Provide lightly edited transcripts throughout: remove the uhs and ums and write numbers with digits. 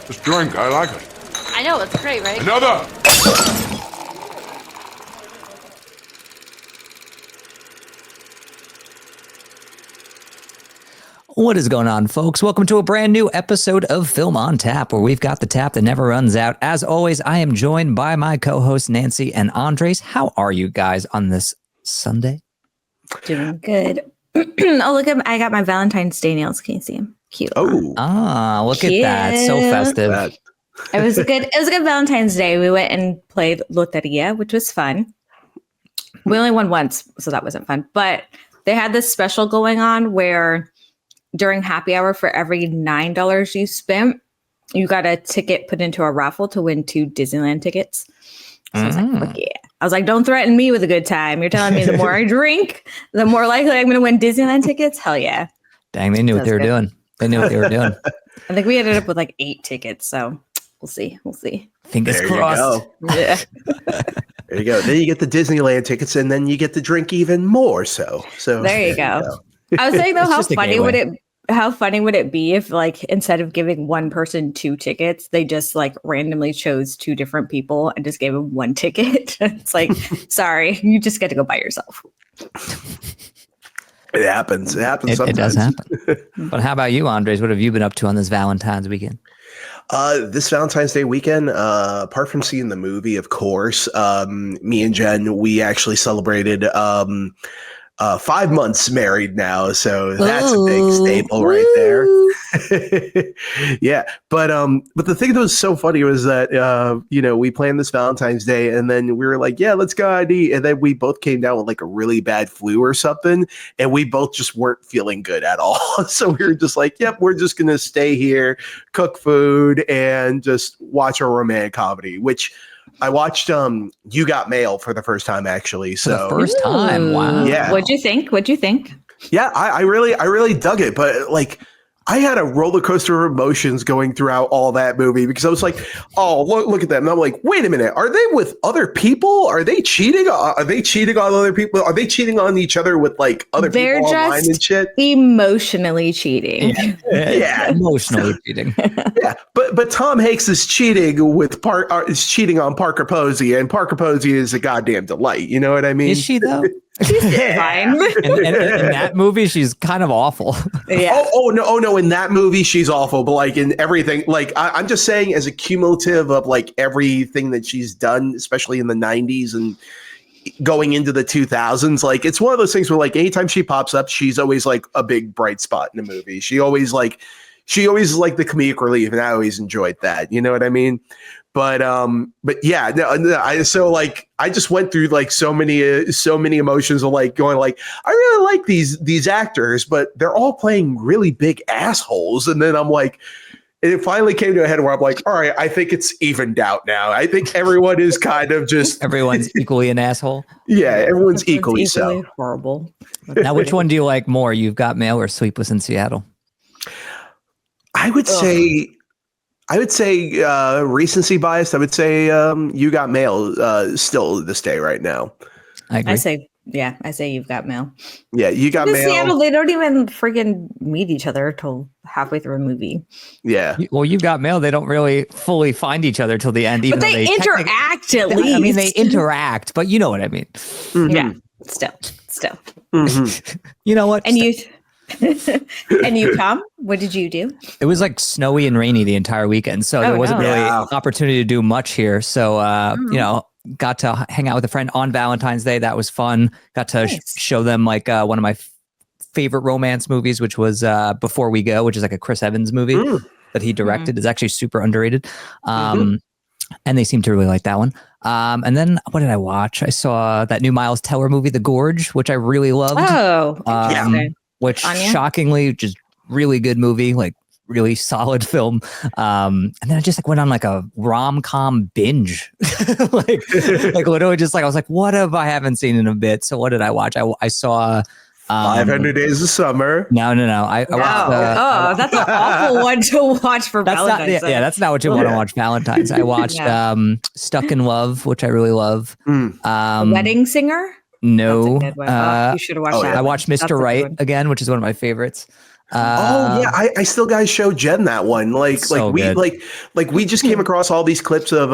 Just drink. I like it. I know, it's great, right? Another! What is going on, folks? Welcome to a brand new episode of Film on Tap, where we've got the tap that never runs out. As always, I am joined by my co-hosts, Nancy and Andres. How are you guys on this Sunday? Doing good. Oh, look, I got my Valentine's Day nails. Can you see them? Cute. Oh, look at that. So festive. It was a good Valentine's Day. We went and played Loteria, which was fun. We only won once, so that wasn't fun. But they had this special going on where during happy hour, for every $9 you spent, you got a ticket put into a raffle to win 2 Disneyland tickets. So I was like, fuck yeah. I was like, don't threaten me with a good time. You're telling me the more I drink, the more likely I'm going to win Disneyland tickets? Hell yeah. Dang, they knew what they were doing. They knew what they were doing. I think we ended up with like 8 tickets, so we'll see. Fingers crossed. Yeah. There you go. Then you get the Disneyland tickets, and then you get to drink even more. So there you go. I was saying though, how funny would it be if, like, instead of giving one person 2 tickets, they just like randomly chose 2 different people and just gave them 1 ticket? It's like, sorry, you just get to go by yourself. It happens. It happens sometimes. It does happen. But how about you, Andres? What have you been up to on this Valentine's weekend? This Valentine's Day weekend, apart from seeing the movie, of course, me and Jen, we actually celebrated 5 months married now, so that's a big staple right there. Yeah, but the thing that was so funny was that we planned this Valentine's Day, and then we were like, yeah, let's go out and eat, and then we both came down with like a really bad flu or something, and we both just weren't feeling good at all. So we were just like, yep, we're just gonna stay here, cook food, and just watch a romantic comedy, which I watched You Got Mail for the first time, actually. So for the first time. Wow. Yeah. What'd you think? Yeah, I really dug it. But like, I had a roller coaster of emotions going throughout all that movie, because I was like, oh, look at them. And I'm like, wait a minute. Are they with other people? Are they cheating? Are they cheating on other people? Are they cheating on each other with like other They're people just online and shit? Emotionally cheating. Yeah. Emotionally cheating. Yeah, but Tom Hanks is cheating with is cheating on Parker Posey, and Parker Posey is a goddamn delight. You know what I mean? Is she though? She's fine. In that movie, she's kind of awful. Yeah. Oh no! In that movie, she's awful. But like in everything, like I'm just saying, as a cumulative of like everything that she's done, especially in the '90s and going into the 2000s, like it's one of those things where like anytime she pops up, she's always like a big bright spot in the movie. She always is like the comedic relief, and I always enjoyed that. You know what I mean? But yeah, I just went through like so many emotions of like going like, I really like these actors, but they're all playing really big assholes. And then I'm like, and it finally came to a head where I'm like, all right, I think it's evened out now. I think everyone is kind of just everyone's equally an asshole. Yeah, everyone's equally so horrible. Now, which one do you like more? You've Got Mail or Sleepless in Seattle? I would say recency biased. I would say You Got Mail still this day right now. I agree. I say You've Got Mail. Yeah, You Got Mail. Seattle, they don't even freaking meet each other till halfway through a movie. Yeah. Well, You've Got Mail, they don't really fully find each other till the end. Even but they interact at least. I mean, they interact, but you know what I mean. Mm-hmm. Yeah, still. Mm-hmm. You know what? And you... And you come? What did you do? It was like snowy and rainy the entire weekend, so there wasn't really an opportunity to do much here. So got to hang out with a friend on Valentine's Day. That was fun. Got to show them like one of my favorite romance movies, which was Before We Go, which is like a Chris Evans movie that he directed. It's actually super underrated. And they seem to really like that one. And then what did I watch? I saw that new Miles Teller movie, The Gorge, which I really loved. Oh, interesting. Which Anya? shockingly, just really good movie, like really solid film. And then I just like went on like a rom-com binge, like literally just like, I was like, what have I haven't seen in a bit? So what did I watch? I saw 500 Days of Summer. No. I watched, that's an awful one to watch for Valentine's. That's not what you want to watch Valentine's. I watched Stuck in Love, which I really love. Wedding Singer? No, you should have watched that. I watched Mr. Right again, which is one of my favorites. I still gotta show Jen that one. We just came across all these clips of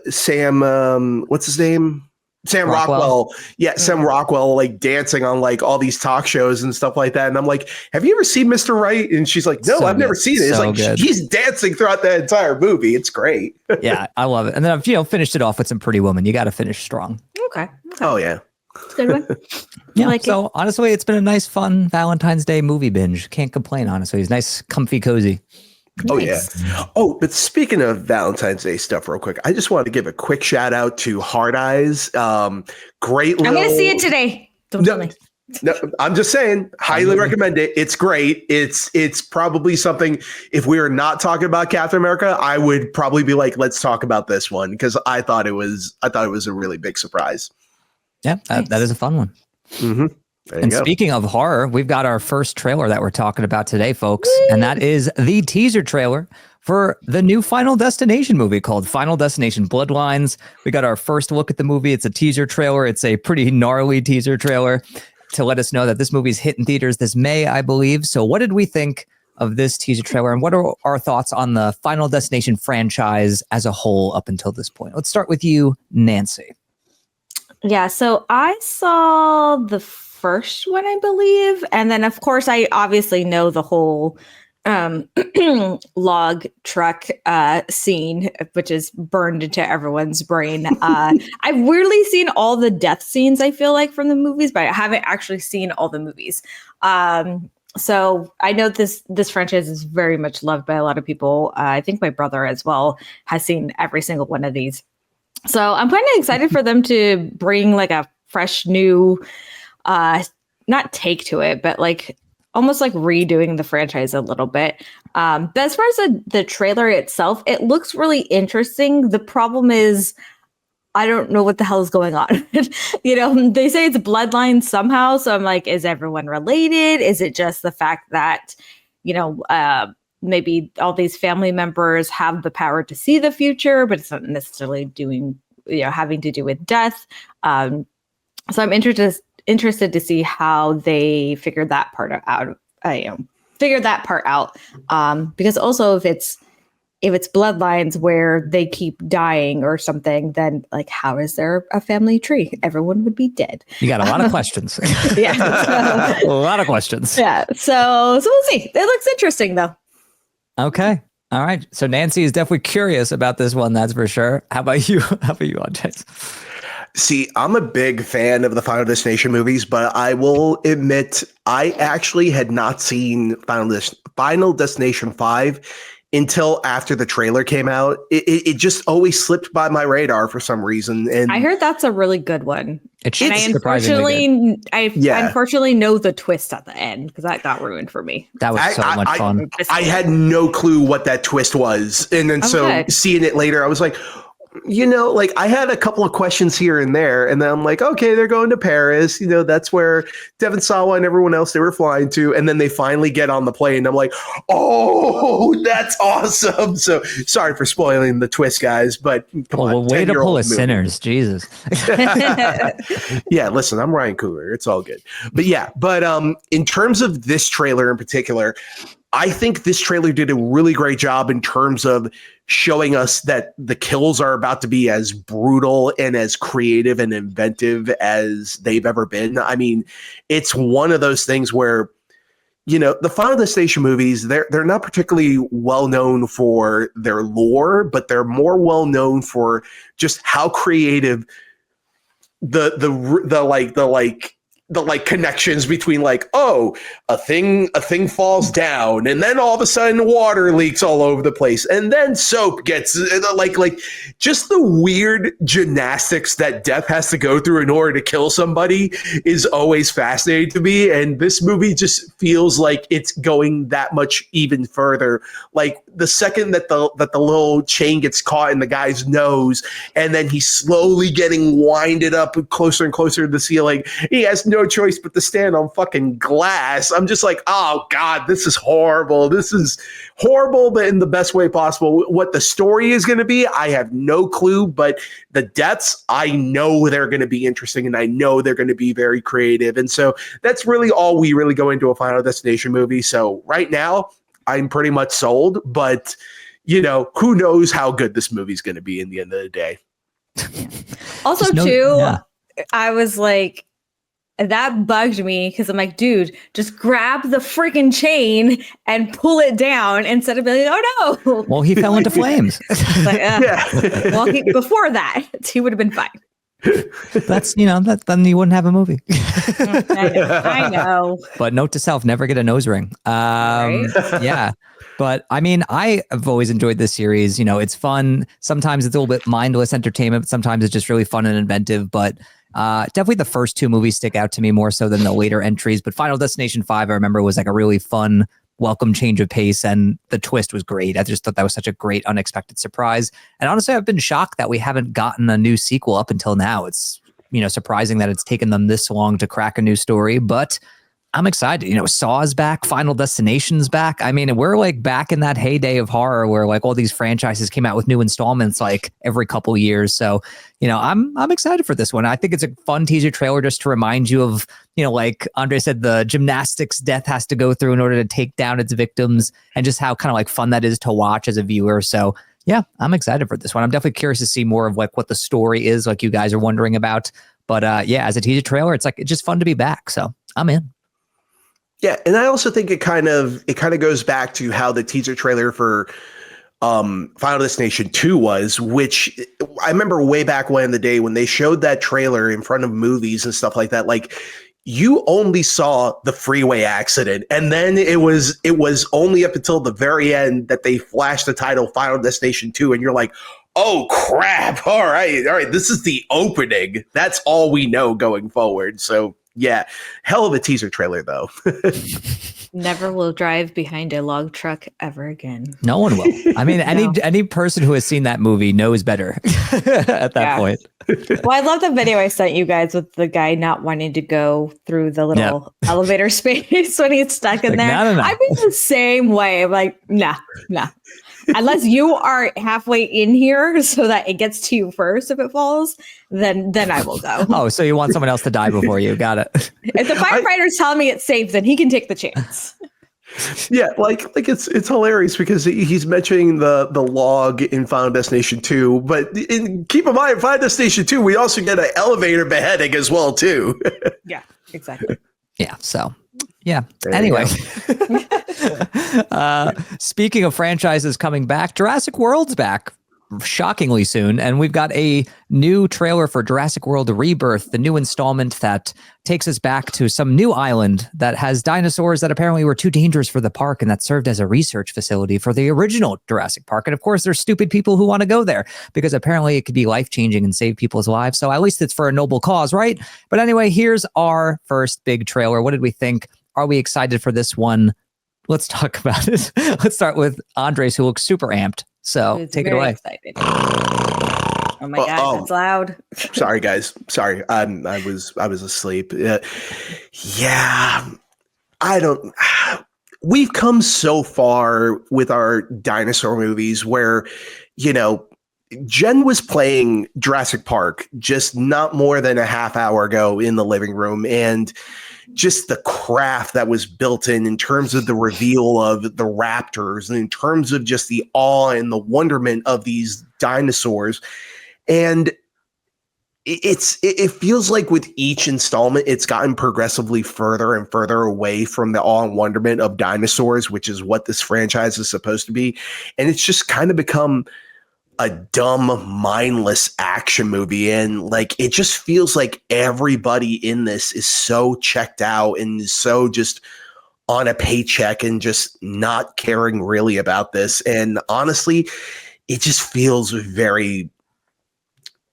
Sam what's his name? Sam Rockwell. Yeah, Sam Rockwell like dancing on like all these talk shows and stuff like that. And I'm like, have you ever seen Mr. Right? And she's like, no, I've never seen it. It's like he's dancing throughout the entire movie. It's great. Yeah, I love it. And then I've finished it off with some Pretty Woman. You got to finish strong. Okay. Oh yeah. It's a good one. Yeah. So honestly, it's been a nice, fun Valentine's Day movie binge. Can't complain. Honestly, it's nice, comfy, cozy. Oh, nice. Yeah. Oh, but speaking of Valentine's Day stuff real quick, I just wanted to give a quick shout out to Hard Eyes. Great. I'm going to see it today. Don't tell me. No, I'm just saying, highly recommend it. It's great. It's probably something, if we were not talking about Captain America, I would probably be like, let's talk about this one, because I thought it was a really big surprise. Yeah, that is a fun one. Mm-hmm. And speaking of horror, we've got our first trailer that we're talking about today, folks. And that is the teaser trailer for the new Final Destination movie called Final Destination Bloodlines. We got our first look at the movie. It's a teaser trailer. It's a pretty gnarly teaser trailer to let us know that this movie's hitting theaters this May, I believe. So what did we think of this teaser trailer? And what are our thoughts on the Final Destination franchise as a whole up until this point? Let's start with you, Nancy. Yeah, so I saw the first one, I believe. And then, of course, I obviously know the whole log truck scene, which is burned into everyone's brain. I've weirdly seen all the death scenes, I feel like, from the movies, but I haven't actually seen all the movies. So I know this franchise is very much loved by a lot of people. I think my brother as well has seen every single one of these. So I'm kind of excited for them to bring like a fresh new, not take to it, but like almost like redoing the franchise a little bit. But as far as the trailer itself, it looks really interesting. The problem is, I don't know what the hell is going on. They say it's Bloodlines somehow. So I'm like, is everyone related? Is it just the fact that, maybe all these family members have the power to see the future, but it's not necessarily having to do with death. So I'm interested to see how they figured that part out. Because also if it's Bloodlines where they keep dying or something, then like, how is there a family tree? Everyone would be dead. You got a lot of questions. Yeah. A lot of questions. Yeah. So we'll see. It looks interesting though. Okay. All right. So Nancy is definitely curious about this one. That's for sure. How about you? Andres? See, I'm a big fan of the Final Destination movies, but I will admit I actually had not seen Final Destination 5 until after the trailer came out. It just always slipped by my radar for some reason. And I heard that's a really good one. I unfortunately know the twist at the end because that got ruined for me. That was so much fun. I had no clue what that twist was. And then seeing it later, I was like, I had a couple of questions here and there, and then I'm like, okay, they're going to Paris. That's where Devon Sawa and everyone else they were flying to. And then they finally get on the plane. I'm like, oh, that's awesome. So sorry for spoiling the twist, guys, but come on. Way to pull us sinners. Jesus. Yeah, listen, I'm Ryan Coogler. It's all good. But in terms of this trailer in particular, I think this trailer did a really great job in terms of showing us that the kills are about to be as brutal and as creative and inventive as they've ever been. I mean, it's one of those things where, the Final Destination movies, they're not particularly well known for their lore, but they're more well known for just how creative the connections between a thing falls down and then all of a sudden water leaks all over the place and then soap gets just the weird gymnastics that Death has to go through in order to kill somebody is always fascinating to me. And this movie just feels like it's going that much even further. Like the second that the little chain gets caught in the guy's nose and then he's slowly getting winded up closer and closer to the ceiling, he has no no choice but to stand on fucking glass. I'm just like, oh God, this is horrible. This is horrible, but in the best way possible. What the story is going to be, I have no clue, but the deaths, I know they're going to be interesting, and I know they're going to be very creative. And so that's really all we really go into a Final Destination movie. So right now, I'm pretty much sold, but you know, who knows how good this movie's going to be in the end of the day. Also, I was like, that bugged me because I'm like, dude, just grab the freaking chain and pull it down instead of being like, oh no. Well, he fell into flames. Like, well, before that, he would have been fine. That's, then you wouldn't have a movie. I know. But note to self, never get a nose ring. Right? Yeah. But I mean, I have always enjoyed this series. It's fun. Sometimes it's a little bit mindless entertainment, but sometimes it's just really fun and inventive. But definitely the first two movies stick out to me more so than the later entries. But Final Destination 5, I remember, was like a really fun, welcome change of pace. And the twist was great. I just thought that was such a great, unexpected surprise. And honestly, I've been shocked that we haven't gotten a new sequel up until now. It's, surprising that it's taken them this long to crack a new story. But I'm excited. Saw's back, Final Destination's back. I mean, we're like back in that heyday of horror where like all these franchises came out with new installments like every couple years. So, I'm excited for this one. I think it's a fun teaser trailer just to remind you of, like Andre said, the gymnastics death has to go through in order to take down its victims, and just how kind of like fun that is to watch as a viewer. So yeah, I'm excited for this one. I'm definitely curious to see more of like what the story is, like you guys are wondering about. But yeah, as a teaser trailer, it's just fun to be back. So I'm in. Yeah, and I also think it kind of goes back to how the teaser trailer for Final Destination 2 was, which I remember way back when, the day when they showed that trailer in front of movies and stuff like that, like you only saw the freeway accident, and then it was only up until the very end that they flashed the title Final Destination 2, and you're like, oh crap, all right, this is the opening. That's all we know going forward. So yeah, hell of a teaser trailer, though. Never will drive behind a log truck ever again. No one will. I mean, any person who has seen that movie knows better at that point. Well, I love the video I sent you guys with the guy not wanting to go through the little elevator space when he's stuck in there. No. I'd be the same way. I'm like, nah. Unless you are halfway in here so that it gets to you first if it falls, then I will go. Oh, so you want someone else to die before you. Got it. If the firefighter's telling me it's safe, then he can take the chance. Yeah, like it's hilarious because he's mentioning the log in Final Destination 2, but keep in mind, Final Destination 2, we also get an elevator beheading as well, too. Yeah, exactly. Yeah, so... Yeah. Anyway, speaking of franchises coming back, Jurassic World's back shockingly soon. And we've got a new trailer for Jurassic World Rebirth, the new installment that takes us back to some new island that has dinosaurs that apparently were too dangerous for the park and that served as a research facility for the original Jurassic Park. And of course, there's stupid people who want to go there because apparently it could be life-changing and save people's lives. So at least it's for a noble cause, right? But anyway, here's our first big trailer. What did we think? Are we excited for this one? Let's talk about it. Let's start with Andres, who looks super amped. So take it away. Excited. Oh my God, that's loud. Sorry, guys. Sorry, I was asleep. Yeah, I don't. We've come so far with our dinosaur movies where, Jen was playing Jurassic Park just not more than a half hour ago in the living room, and just the craft that was built in terms of the reveal of the raptors and in terms of just the awe and the wonderment of these dinosaurs. And it feels like with each installment, it's gotten progressively further and further away from the awe and wonderment of dinosaurs, which is what this franchise is supposed to be. And it's just kind of become a dumb, mindless action movie. And like, it just feels like everybody in this is so checked out and is so just on a paycheck and just not caring really about this. And honestly, it just feels very,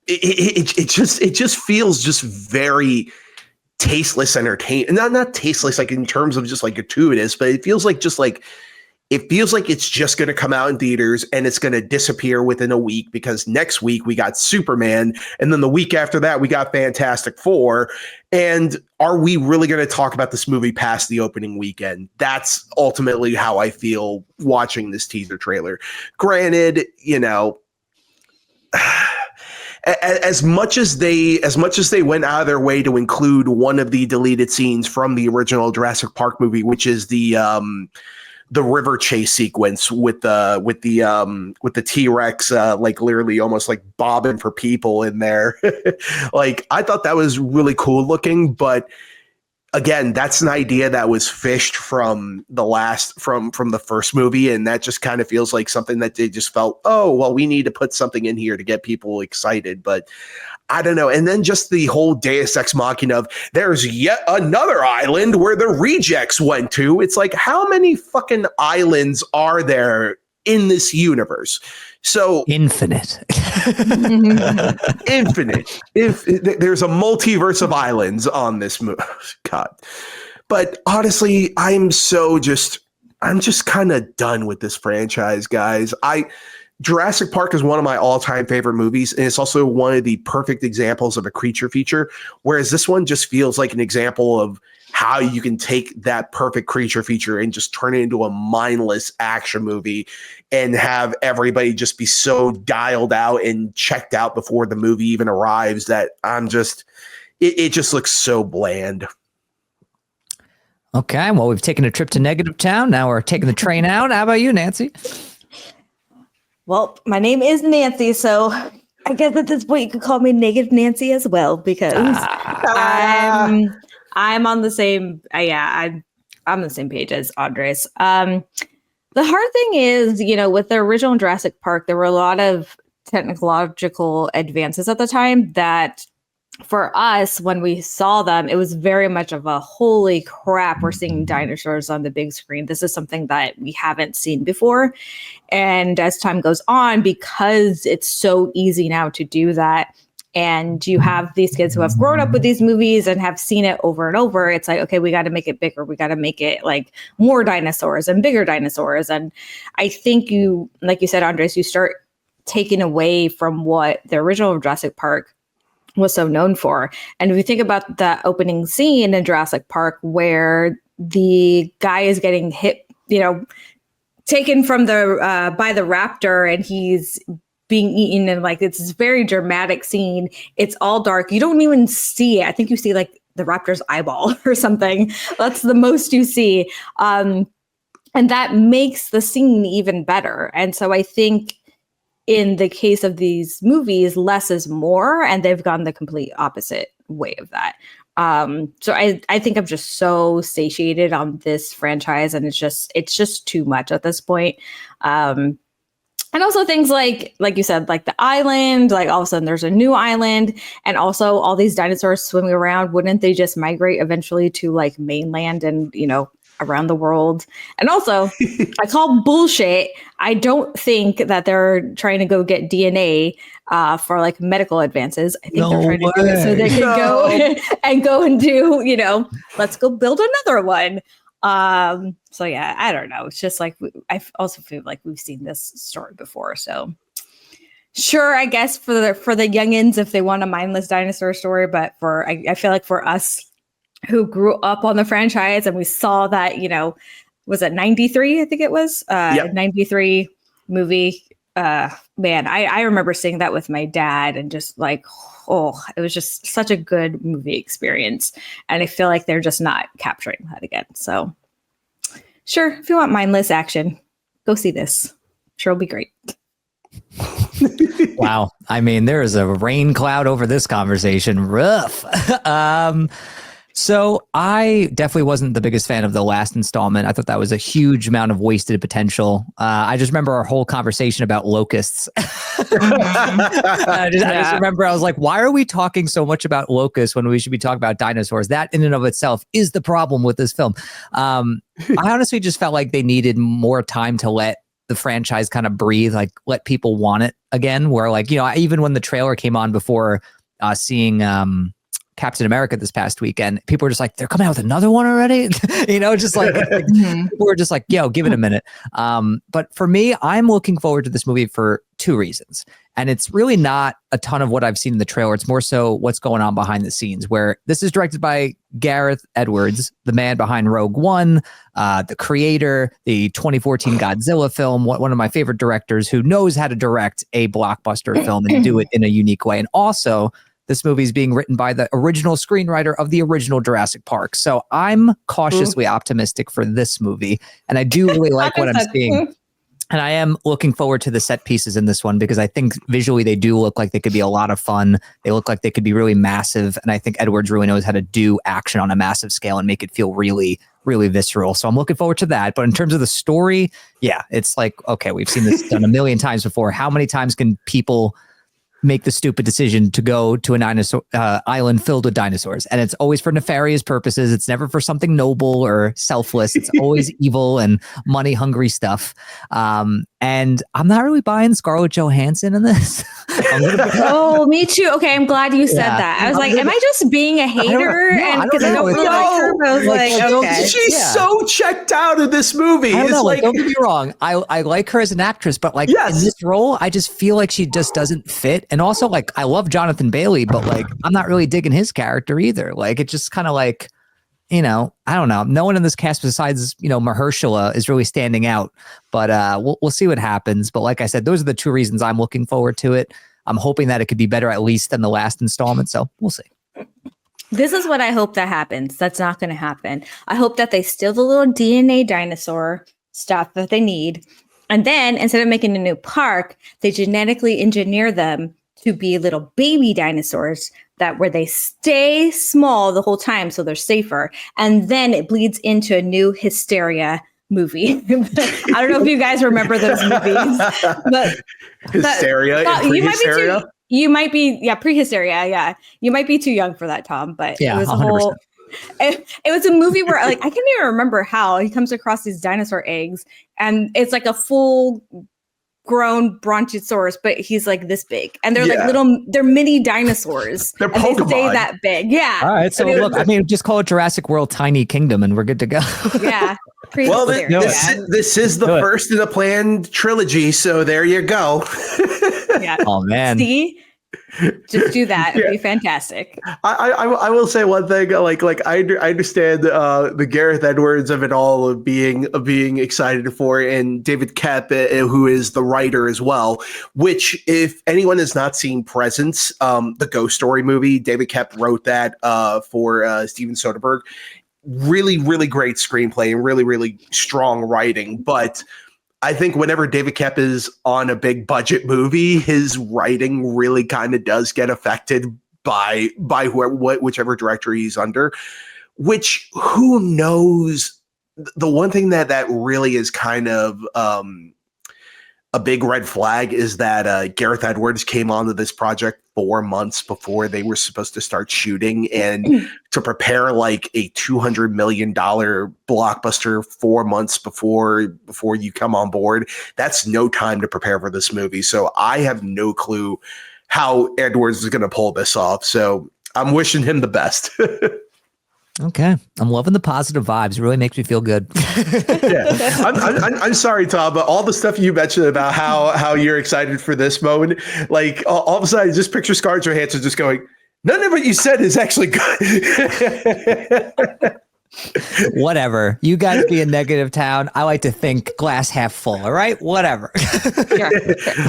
it just feels just very tasteless entertainment. Not tasteless, like in terms of just like gratuitous, but it feels like just like it feels like it's just going to come out in theaters and it's going to disappear within a week, because next week we got Superman, and then the week after that we got Fantastic Four. And are we really going to talk about this movie past the opening weekend? That's ultimately how I feel watching this teaser trailer. Granted, you know, as much as they went out of their way to include one of the deleted scenes from the original Jurassic Park movie, which is the river chase sequence with the T-Rex, like literally almost like bobbing for people in there. Like, I thought that was really cool looking, but again, that's an idea that was fished from the first movie. And that just kind of feels like something that they just felt, oh, well, we need to put something in here to get people excited. But I don't know. And then just the whole Deus Ex Machina of there's yet another island where the rejects went to. It's like, how many fucking islands are there in this universe? So infinite. Infinite. If there's a multiverse of islands on this movie. God. But honestly, I'm just kind of done with this franchise, guys. Jurassic Park is one of my all-time favorite movies, and it's also one of the perfect examples of a creature feature, whereas this one just feels like an example of how you can take that perfect creature feature and just turn it into a mindless action movie and have everybody just be so dialed out and checked out before the movie even arrives that it just looks so bland. Okay, well, we've taken a trip to Negative Town. Now we're taking the train out. How about you, Nancy? Well, my name is Nancy, so I guess at this point you could call me Negative Nancy as well, because I'm on the same. I'm on the same page as Andres. The hard thing is, you know, with the original Jurassic Park, there were a lot of technological advances at the time that, for us, when we saw them, it was very much of a holy crap, we're seeing dinosaurs on the big screen. This is something that we haven't seen before. And as time goes on, because it's so easy now to do that, and you have these kids who have grown up with these movies and have seen it over and over, it's like, okay, we got to make it bigger. We got to make it like more dinosaurs and bigger dinosaurs. And I think you, like you said, Andres, you start taking away from what the original Jurassic Park was so known for. And if you think about the opening scene in Jurassic Park where the guy is getting hit, you know, taken from the by the raptor, and he's being eaten, and like it's this very dramatic scene. It's all dark. You don't even see it. I think you see like the raptor's eyeball or something. That's the most you see. And that makes the scene even better. And so I think in the case of these movies, less is more, and they've gone the complete opposite way of that. So I think I'm just so satiated on this franchise, and it's just too much at this point. And also things like you said, like the island, like all of a sudden there's a new island, and also all these dinosaurs swimming around. Wouldn't they just migrate eventually to like mainland and, you know, around the world? And also, I call bullshit. I don't think that they're trying to go get DNA for like medical advances. I think they're trying to do it so they can go and do, you know, let's go build another one. So yeah, I don't know. It's just like, I also feel like we've seen this story before. So sure, I guess for the youngins, if they want a mindless dinosaur story, but I feel like for us who grew up on the franchise and we saw that, you know, was it 93? I think it was 93 movie. Man, I remember seeing that with my dad and just like, oh, it was just such a good movie experience. And I feel like they're just not capturing that again. So sure, if you want mindless action, go see this. Sure, it'll be great. Wow. I mean, there is a rain cloud over this conversation. Rough. So I definitely wasn't the biggest fan of the last installment. I thought that was a huge amount of wasted potential. I just remember our whole conversation about locusts. I just remember I was like, why are we talking so much about locusts when we should be talking about dinosaurs? That in and of itself is the problem with this film. I honestly just felt like they needed more time to let the franchise kind of breathe, like let people want it again. Where like, you know, even when the trailer came on before seeing Captain America this past weekend, people were just like, they're coming out with another one already. Just like people were just like, yo, give it a minute. But for me, I'm looking forward to this movie for two reasons. And it's really not a ton of what I've seen in the trailer. It's more so what's going on behind the scenes, where this is directed by Gareth Edwards, the man behind Rogue One, the creator, the 2014 Godzilla film, one of my favorite directors who knows how to direct a blockbuster film and do it in a unique way. And also, this movie is being written by the original screenwriter of the original Jurassic Park. So I'm cautiously optimistic for this movie. And I do really like what I'm seeing. And I am looking forward to the set pieces in this one because I think visually they do look like they could be a lot of fun. They look like they could be really massive. And I think Edwards really knows how to do action on a massive scale and make it feel really, really visceral. So I'm looking forward to that. But in terms of the story, yeah, it's like, okay, we've seen this done a million times before. How many times can people make the stupid decision to go to an dinosaur island filled with dinosaurs? And it's always for nefarious purposes. It's never for something noble or selfless. It's always evil and money hungry stuff. And I'm not really buying Scarlett Johansson in this. Oh, me too. Okay, I'm glad you said that. I was like, am I just being a hater? And because I don't really like her, I was like, okay. She's so checked out of this movie. I it's know, like, don't get me wrong. I like her as an actress, but like in this role, I just feel like she just doesn't fit. And also, like, I love Jonathan Bailey, but like, I'm not really digging his character either. Like, it just kind of like, I don't know. No one in this cast besides, Mahershala is really standing out. But we'll see what happens. But like I said, those are the two reasons I'm looking forward to it. I'm hoping that it could be better at least than the last installment. So we'll see. This is what I hope that happens. That's not going to happen. I hope that they steal the little DNA dinosaur stuff that they need. And then instead of making a new park, they genetically engineer them to be little baby dinosaurs where they stay small the whole time, so they're safer. And then it bleeds into a new Hysteria movie. I don't know if you guys remember those movies. But Hysteria and Pre-Hysteria? You might be, Pre-Hysteria, yeah. You might be too young for that, Tom, but yeah, it was 100%. It was a movie where, like, I can't even remember how he comes across these dinosaur eggs, and it's like a full grown brontosaurus, but he's like this big, and they're like they're mini dinosaurs. They're Pokemon. They stay that big. Yeah. All right. So look, just call it Jurassic World Tiny Kingdom and we're good to go. Yeah. Well, this is the first in a planned trilogy, so there you go. Yeah. Oh man. See? Just do that. It'd be fantastic. I will say one thing. Like I understand the Gareth Edwards of it all, of being excited for it, and David Koepp, who is the writer as well. Which, if anyone has not seen Presence, the Ghost Story movie, David Koepp wrote that for Steven Soderbergh. Really, really great screenplay and really, really strong writing, but I think whenever David Koepp is on a big budget movie, his writing really kind of does get affected by whichever director he's under, which who knows. The one thing that really is kind of a big red flag is that Gareth Edwards came onto this project 4 months before they were supposed to start shooting, and to prepare like a $200 million blockbuster 4 months before you come on board, that's no time to prepare for this movie. So I have no clue how Edwards is going to pull this off. So I'm wishing him the best. Okay. I'm loving the positive vibes. It really makes me feel good. Yeah. I'm sorry, Tom, but all the stuff you mentioned about how you're excited for this moment, like all of a sudden I just picture Scarlett Johansson just going, none of what you said is actually good. Whatever. You guys be a negative town. I like to think glass half full. All right. Whatever. Sure.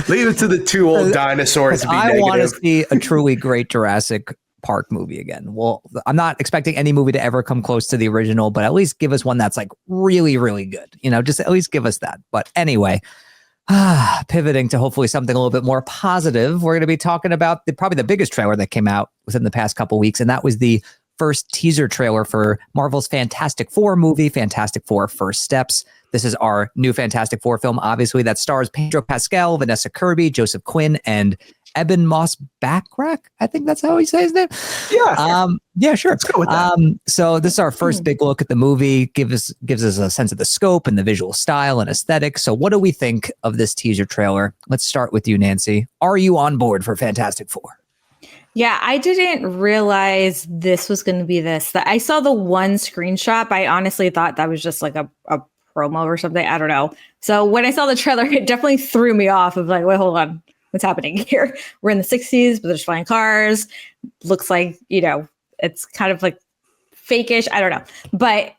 Leave it to the two old dinosaurs to be negative. I want to see a truly great Jurassic Park movie again. Well, I'm not expecting any movie to ever come close to the original, but at least give us one that's like really, really good. Just at least give us that. But anyway, pivoting to hopefully something a little bit more positive, we're going to be talking about probably the biggest trailer that came out within the past couple weeks, and that was the first teaser trailer for Marvel's Fantastic Four movie, Fantastic Four: First Steps. This is our new Fantastic Four film, obviously, that stars Pedro Pascal, Vanessa Kirby, Joseph Quinn, and Eben Moss-Backrack. I think that's how he says his name. Yeah. Yeah, sure. Let's go with that. So this is our first big look at the movie. Gives us a sense of the scope and the visual style and aesthetic. So what do we think of this teaser trailer? Let's start with you, Nancy. Are you on board for Fantastic Four? Yeah, I didn't realize this was going to be this. I saw the one screenshot. I honestly thought that was just like a promo or something. I don't know. So when I saw the trailer, it definitely threw me off of like, wait, hold on. What's happening here? We're in the 60s, but there's flying cars. Looks like, it's kind of like fake-ish. I don't know. But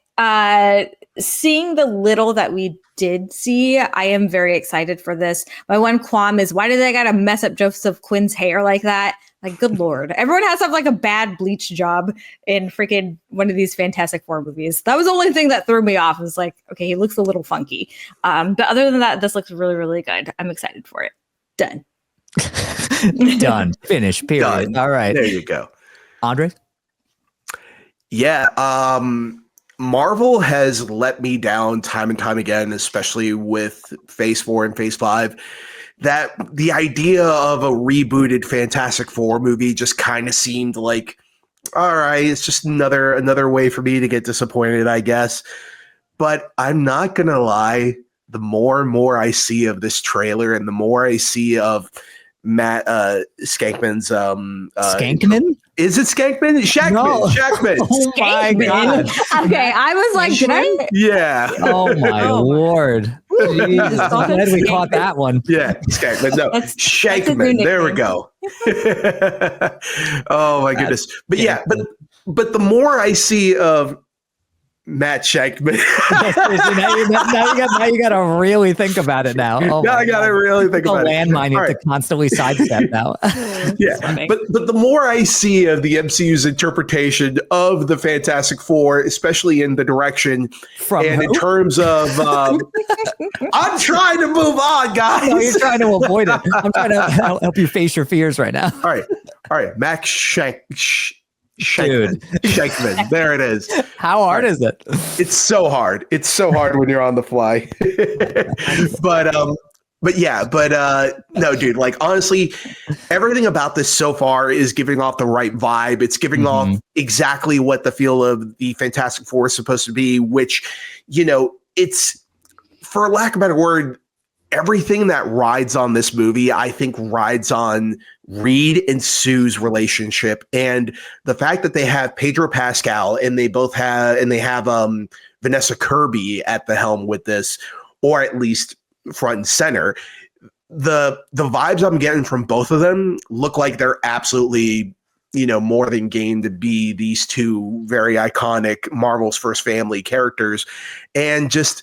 seeing the little that we did see, I am very excited for this. My one qualm is, why do they gotta mess up Joseph Quinn's hair like that? Like, good Lord. Everyone has to have like a bad bleach job in freaking one of these Fantastic Four movies. That was the only thing that threw me off. It was like, okay, he looks a little funky. But other than that, this looks really, really good. I'm excited for it. Done. Done. Finish. Period. Done. All right. There you go. Andre? Yeah. Marvel has let me down time and time again, especially with Phase 4 and Phase 5. That the idea of a rebooted Fantastic Four movie just kind of seemed like, all right, it's just another way for me to get disappointed, I guess. But I'm not gonna lie, the more and more I see of this trailer, and the more I see of Matt Skankman's Skankman? Is it Skankman? Shackman. No. Shackman. Oh my God. Okay, I was like, did I? Yeah. Oh my Lord. Jesus, I'm glad we caught that one. Yeah, Skankman. No, That's Shankman. There we go. Oh my goodness. But yeah, but the more I see of Matt Shankman. now you got to really think about it now. Oh now I got to really think about it. Landmine you have to constantly sidestep now. Yeah, but the more I see of the MCU's interpretation of the Fantastic Four, especially in the direction in terms of, I'm trying to move on, guys. No, you're trying to avoid it. I'm trying to help you face your fears right now. All right, Max Shankman. There it is. How hard is it? It's so hard. It's so hard when you're on the fly. But no, dude, like honestly, everything about this so far is giving off the right vibe. It's giving off exactly what the feel of the Fantastic Four is supposed to be, which, it's, for lack of a better word, everything that rides on this movie, I think rides on Reed and Sue's relationship, and the fact that they have Pedro Pascal and they have Vanessa Kirby at the helm with this, or at least front and center. The vibes I'm getting from both of them look like they're absolutely, more than game to be these two very iconic Marvel's first family characters, and just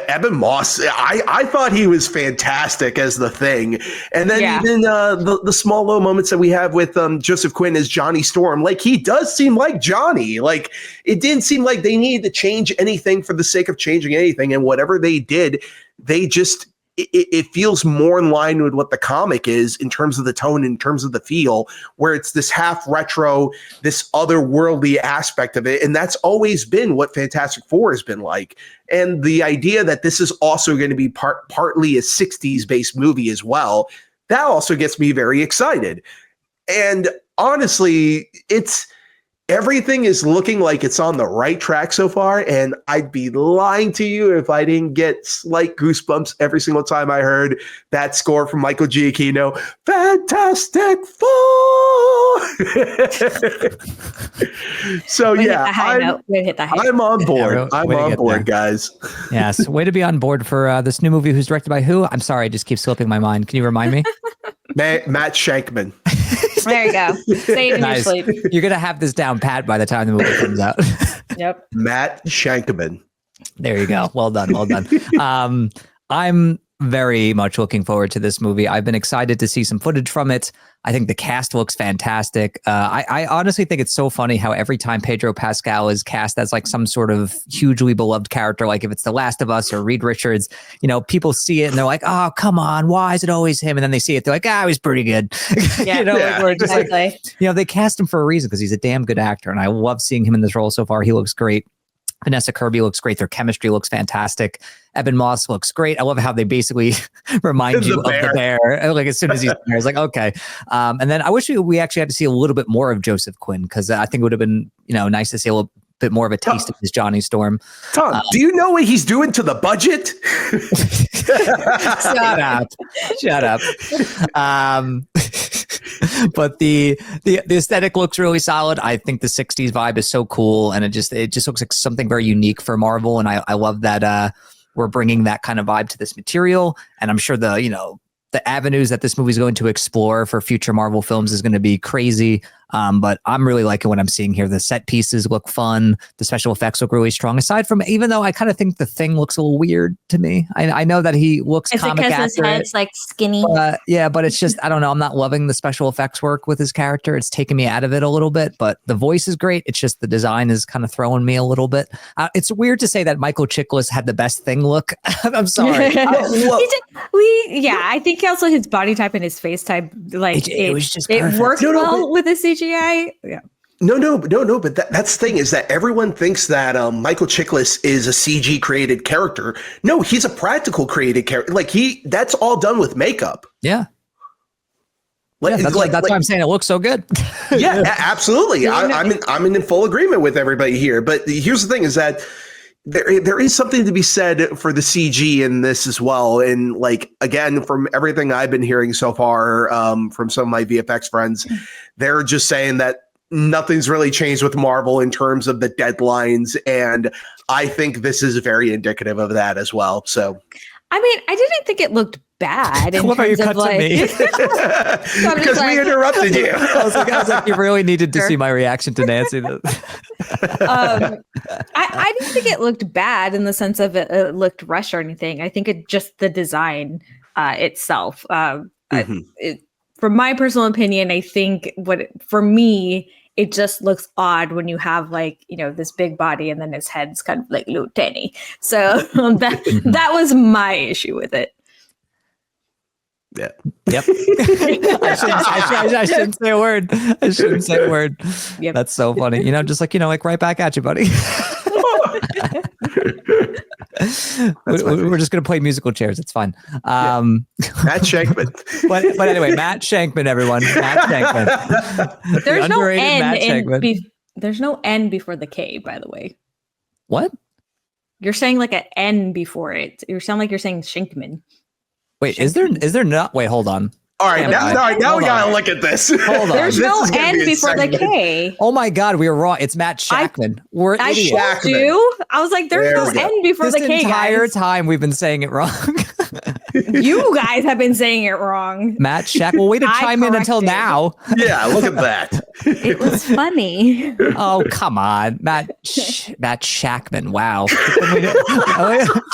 Ebon Moss, I thought he was fantastic as the Thing. And then even the small little moments that we have with Joseph Quinn as Johnny Storm, like he does seem like Johnny. Like it didn't seem like they needed to change anything for the sake of changing anything. And whatever they did, they just, it feels more in line with what the comic is in terms of the tone, in terms of the feel, where it's this half retro, this otherworldly aspect of it. And that's always been what Fantastic Four has been like. And the idea that this is also going to be partly a 60s based movie as well, that also gets me very excited. And honestly, everything is looking like it's on the right track so far, and I'd be lying to you if I didn't get slight goosebumps every single time I heard that score from Michael Giacchino, Fantastic Four! So I'm on board. I'm on board, guys. Yes, way to be on board for this new movie. Who's directed by who? I'm sorry, I just keep slipping my mind. Can you remind me? Matt Shankman. There you go. Say it in your sleep. You're going to have this down pat by the time the movie comes out. Yep. Matt Shankman. There you go. Well done. Well done. I'm very much looking forward to this movie. I've been excited to see some footage from it. I think the cast looks fantastic. I honestly think it's so funny how every time Pedro Pascal is cast as like some sort of hugely beloved character, like if it's The Last of Us or Reed Richards, people see it and they're like, oh, come on, why is it always him? And then they see it, they're like, he's pretty good. Yeah, like we're just like, they cast him for a reason because he's a damn good actor. And I love seeing him in this role so far. He looks great. Vanessa Kirby looks great. Their chemistry looks fantastic. Ebon Moss looks great. I love how they basically remind you of the bear. Like as soon as he's there, it's like, okay. And then I wish we actually had to see a little bit more of Joseph Quinn, because I think it would have been, nice to see a little bit more of a taste of his Johnny Storm. Tom, do you know what he's doing to the budget? Shut up. But the aesthetic looks really solid. I think the 60s vibe is so cool, and it just looks like something very unique for Marvel, and I love that we're bringing that kind of vibe to this material, and I'm sure the avenues that this movie is going to explore for future Marvel films is going to be crazy. But I'm really liking what I'm seeing here. The set pieces look fun. The special effects look really strong. Aside from, even though I kind of think the Thing looks a little weird to me. I know that he looks comic accurate. Is it because his head's skinny? Yeah, but it's just, I don't know. I'm not loving the special effects work with his character. It's taking me out of it a little bit, but the voice is great. It's just the design is kind of throwing me a little bit. It's weird to say that Michael Chiklis had the best Thing look. I'm sorry. I think also his body type and his face type, it was just it worked with the CGI. Yeah. No. But that's the thing, is that everyone thinks that Michael Chiklis is a CG created character. No, he's a practical created character. That's all done with makeup. Yeah. That's why I'm saying it looks so good. Yeah, absolutely. I'm in full agreement with everybody here. But here's the thing, is that there is something to be said for the CG in this as well. And again, from everything I've been hearing so far from some of my VFX friends, they're just saying that nothing's really changed with Marvel in terms of the deadlines. And I think this is very indicative of that as well. So, I mean, I didn't think it looked bad. What about you cut to me? Because we interrupted you. I was like, you really needed to see my reaction to Nancy. I didn't think it looked bad in the sense of it looked rushed or anything. I think it just the design itself. From my personal opinion, I think for me, it just looks odd when you have this big body and then his head's kind of like little tiny. So that was my issue with it. Yeah. Yep. I shouldn't say a word. I shouldn't say a word. Yep. That's so funny. Just right back at you, buddy. We're just going to play musical chairs. It's fine. Matt Shankman. but anyway, Matt Shankman, everyone. Matt Shankman. There's no N there's no N before the K, by the way. What? You're saying an N before it. You sound like you're saying Shankman. Wait, Shankman. is there not? Wait, hold on. All right, now we gotta look at this. Hold on. There's no N before the K. Oh my God, we were wrong. It's Matt Shackman. We're idiots. I told you. I was like, there's no N before the K. This entire time we've been saying it wrong. You guys have been saying it wrong. Matt Shack. Well, way to chime in until now. Yeah, look at that. It was funny. Oh, come on. Matt Shackman. Wow.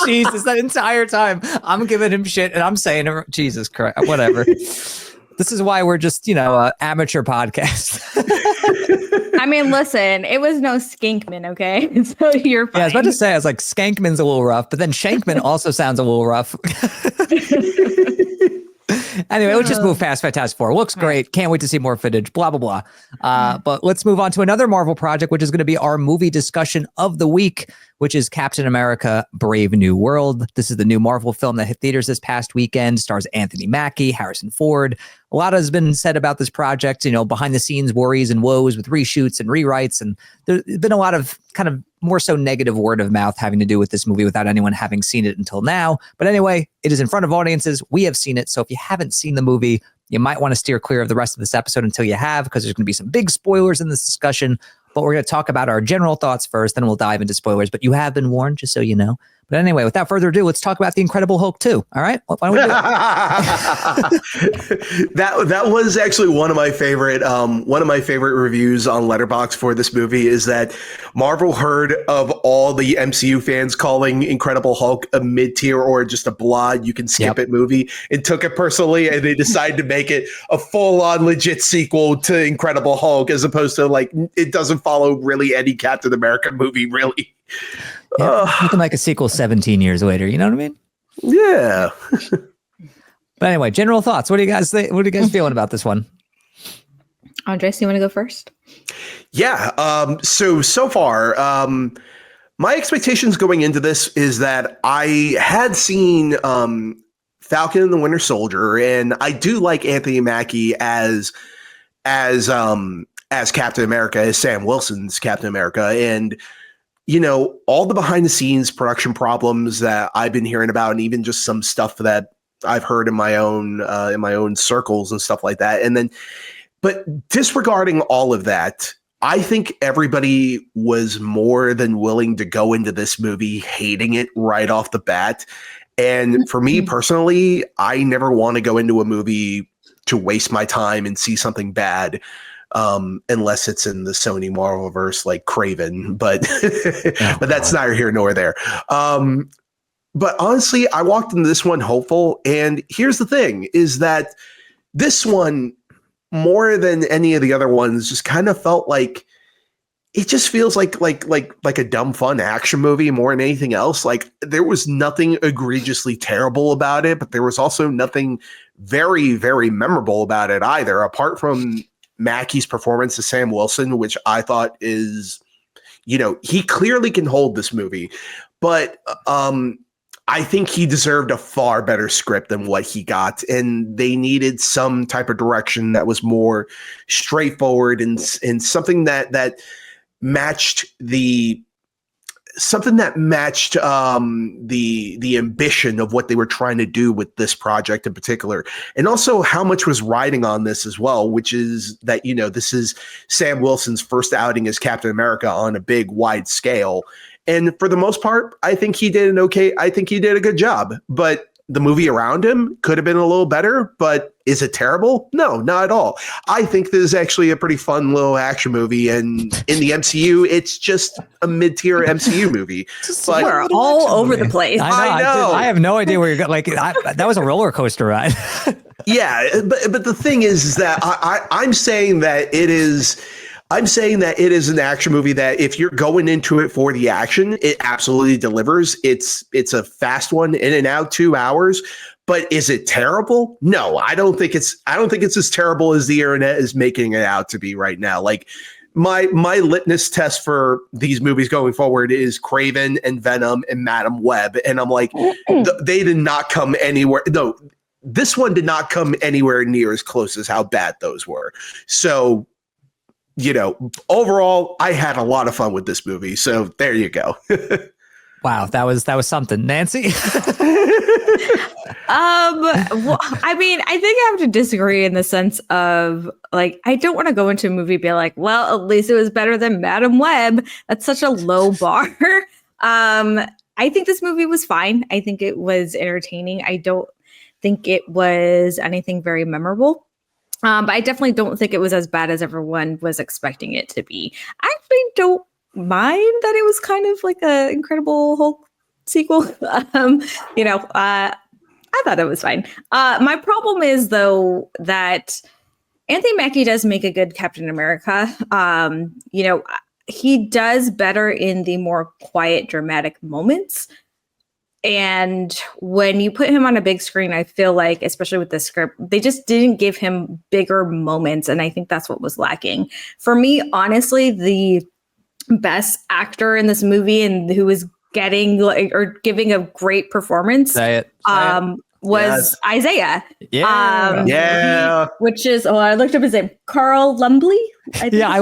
Jesus, that entire time I'm giving him shit and I'm saying it. Jesus Christ. Whatever. This is why we're just, amateur podcast. I mean, listen, it was no Skankman, okay? So you're fine. Yeah, I was about to say, I was like, Skankman's a little rough, but then Shankman also sounds a little rough. Anyway, let's just move past Fantastic Four. Looks great. Can't wait to see more footage, blah, blah, blah. But let's move on to another Marvel project, which is going to be our movie discussion of the week, which is Captain America: Brave New World. This is the new Marvel film that hit theaters this past weekend, stars Anthony Mackie, Harrison Ford. A lot has been said about this project, behind the scenes worries and woes with reshoots and rewrites. And there's been a lot of kind of more so negative word of mouth having to do with this movie without anyone having seen it until now. But anyway, it is in front of audiences. We have seen it. So if you haven't seen the movie, you might want to steer clear of the rest of this episode until you have, because there's going to be some big spoilers in this discussion. But we're going to talk about our general thoughts first, then we'll dive into spoilers. But you have been warned, just so you know. But anyway, without further ado, let's talk about The Incredible Hulk 2. All right? Why don't we do it? That was actually one of my favorite reviews on Letterboxd for this movie, is that Marvel heard of all the MCU fans calling Incredible Hulk a mid-tier or just a blot, you can skip it movie, and took it personally, and they decided to make it a full-on legit sequel to Incredible Hulk, as opposed to it doesn't follow really any Captain America movie, really. Yeah, looking like a sequel 17 years later, you know what I mean? Yeah. But anyway, general thoughts. What do you guys think? What are you guys feeling about this one? Andres, you want to go first? Yeah. So far, my expectations going into this is that I had seen Falcon and the Winter Soldier, and I do like Anthony Mackie as Captain America, as Sam Wilson's Captain America, and all the behind the scenes production problems that I've been hearing about, and even just some stuff that I've heard in my own circles and stuff like that. And then, but disregarding all of that, I think everybody was more than willing to go into this movie hating it right off the bat. And for me personally, I never want to go into a movie to waste my time and see something bad, unless it's in the Sony Marvelverse like Craven. But but that's neither here nor there. But honestly, I walked into this one hopeful. And here's the thing, is that this one, more than any of the other ones, just kind of felt like it just feels like a dumb fun action movie more than anything else. Like there was nothing egregiously terrible about it, but there was also nothing very, very memorable about it either, apart from Mackey's performance as Sam Wilson, which I thought is, he clearly can hold this movie, but I think he deserved a far better script than what he got, and they needed some type of direction that was more straightforward and something that matched the ambition of what they were trying to do with this project in particular, and also how much was riding on this as well, which is that this is Sam Wilson's first outing as Captain America on a big wide scale. And for the most part, I think he did a good job, but the movie around him could have been a little better. But is it terrible? No, not at all. I think this is actually a pretty fun little action movie. And in the MCU, it's just a mid-tier MCU movie. But we're all over the place. I know. I have no idea where you're going. Like that was a roller coaster ride. Yeah, but the thing is that I'm saying that it is an action movie that if you're going into it for the action, it absolutely delivers. It's a fast one, in and out, 2 hours. But is it terrible? No, I don't think it's as terrible as the internet is making it out to be right now. Like my litmus test for these movies going forward is Craven and Venom and Madam Web, and I'm like, they did not come anywhere. No, this one did not come anywhere near as close as how bad those were. So, overall, I had a lot of fun with this movie. So there you go. Wow, that was something, Nancy. Well, I mean, I think I have to disagree in the sense of like, I don't want to go into a movie and be like, well, at least it was better than Madam Web. That's such a low bar. I think this movie was fine. I think it was entertaining. I don't think it was anything very memorable. But I definitely don't think it was as bad as everyone was expecting it to be. I actually don't mind that it was kind of like an Incredible Hulk sequel. I thought it was fine. My problem is, though, that Anthony Mackie does make a good Captain America. He does better in the more quiet, dramatic moments. And when you put him on a big screen, I feel like, especially with the script, they just didn't give him bigger moments. And I think that's what was lacking. For me, honestly, the best actor in this movie and who was getting or giving a great performance was Isaiah. Yeah. Which is, I looked up his name, Carl Lumbly. I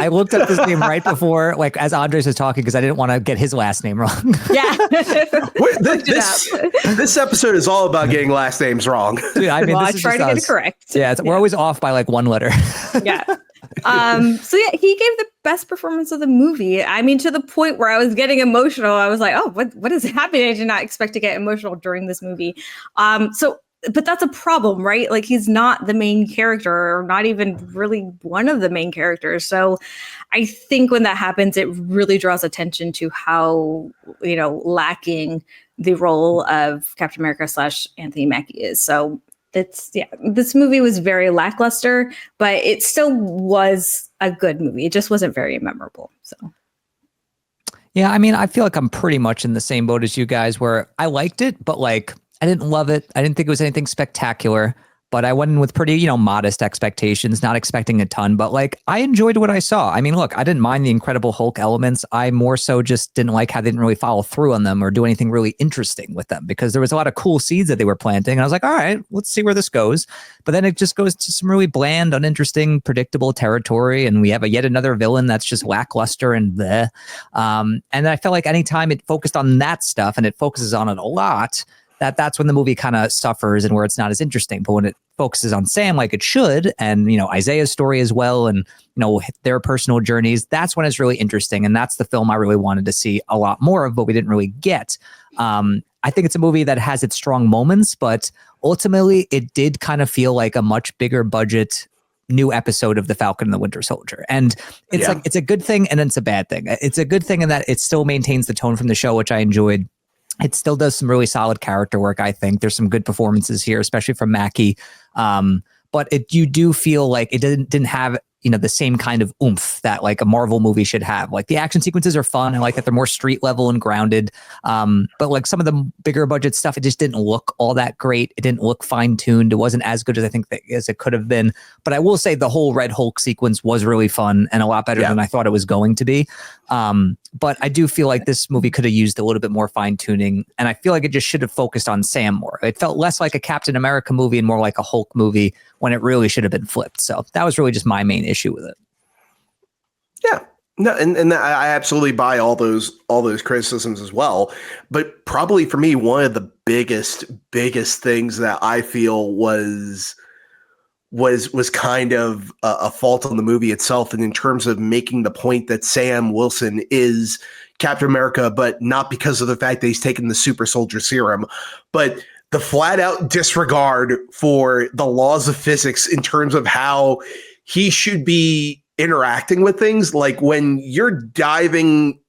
looked up his name right before, like as Andres was talking, because I didn't want to get his last name wrong. Yeah. This episode is all about getting last names wrong. Dude, I mean, I try to get it correct. Yeah, we're always off by like one letter. Yeah. So yeah, he gave the best performance of the movie. I mean, to the point where I was getting emotional. I was like, oh, what is happening? I did not expect to get emotional during this movie. But that's a problem, right? Like, he's not the main character, or not even really one of the main characters. So I think when that happens, it really draws attention to how, lacking the role of Captain America / Anthony Mackie is. So this movie was very lackluster, but it still was a good movie. It just wasn't very memorable. So. Yeah, I mean, I feel like I'm pretty much in the same boat as you guys, where I liked it, but like, I didn't love it. I didn't think it was anything spectacular, but I went in with pretty, modest expectations, not expecting a ton, but like, I enjoyed what I saw. I mean, look, I didn't mind the Incredible Hulk elements. I more so just didn't like how they didn't really follow through on them or do anything really interesting with them, because there was a lot of cool seeds that they were planting. And I was like, all right, let's see where this goes. But then it just goes to some really bland, uninteresting, predictable territory. And we have yet another villain that's just lackluster and bleh. And I felt like anytime it focused on that stuff, and it focuses on it a lot, that's when the movie kind of suffers and where it's not as interesting. But when it focuses on Sam like it should, and Isaiah's story as well, and their personal journeys, that's when it's really interesting. And that's the film I really wanted to see a lot more of, but we didn't really get. I think it's a movie that has its strong moments, but ultimately it did kind of feel like a much bigger budget new episode of The Falcon and the Winter Soldier. And it's like, it's a good thing and it's a bad thing. It's a good thing in that it still maintains the tone from the show, which I enjoyed. It still does some really solid character work, I think. There's some good performances here, especially from Mackie. But you do feel like it didn't have the same kind of oomph that like a Marvel movie should have. Like the action sequences are fun. I like that they're more street level and grounded. But like some of the bigger budget stuff, it just didn't look all that great. It didn't look fine tuned. It wasn't as good as I think as it could have been. But I will say the whole Red Hulk sequence was really fun and a lot better than I thought it was going to be. But I do feel like this movie could have used a little bit more fine tuning. And I feel like it just should have focused on Sam more. It felt less like a Captain America movie and more like a Hulk movie when it really should have been flipped. So that was really just my main issue with it. Yeah. No, and I absolutely buy all those criticisms as well. But probably for me, one of the biggest things that I feel was kind of a fault on the movie itself, and in terms of making the point that Sam Wilson is Captain America, but not because of the fact that he's taken the super soldier serum, but the flat out disregard for the laws of physics in terms of how he should be interacting with things. Like when you're diving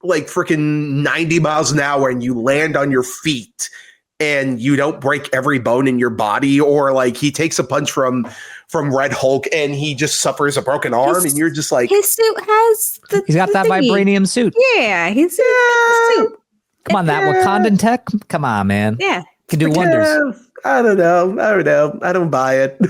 like freaking 90 miles an hour and you land on your feet and you don't break every bone in your body, or like he takes a punch from Red Hulk and he just suffers a broken arm, and you're just like, his suit has he's got that thingy. vibranium suit. Yeah, he's the suit. Come on, that Wakandan tech. Come on, man. Yeah, can do wonders. I don't know. I don't buy it.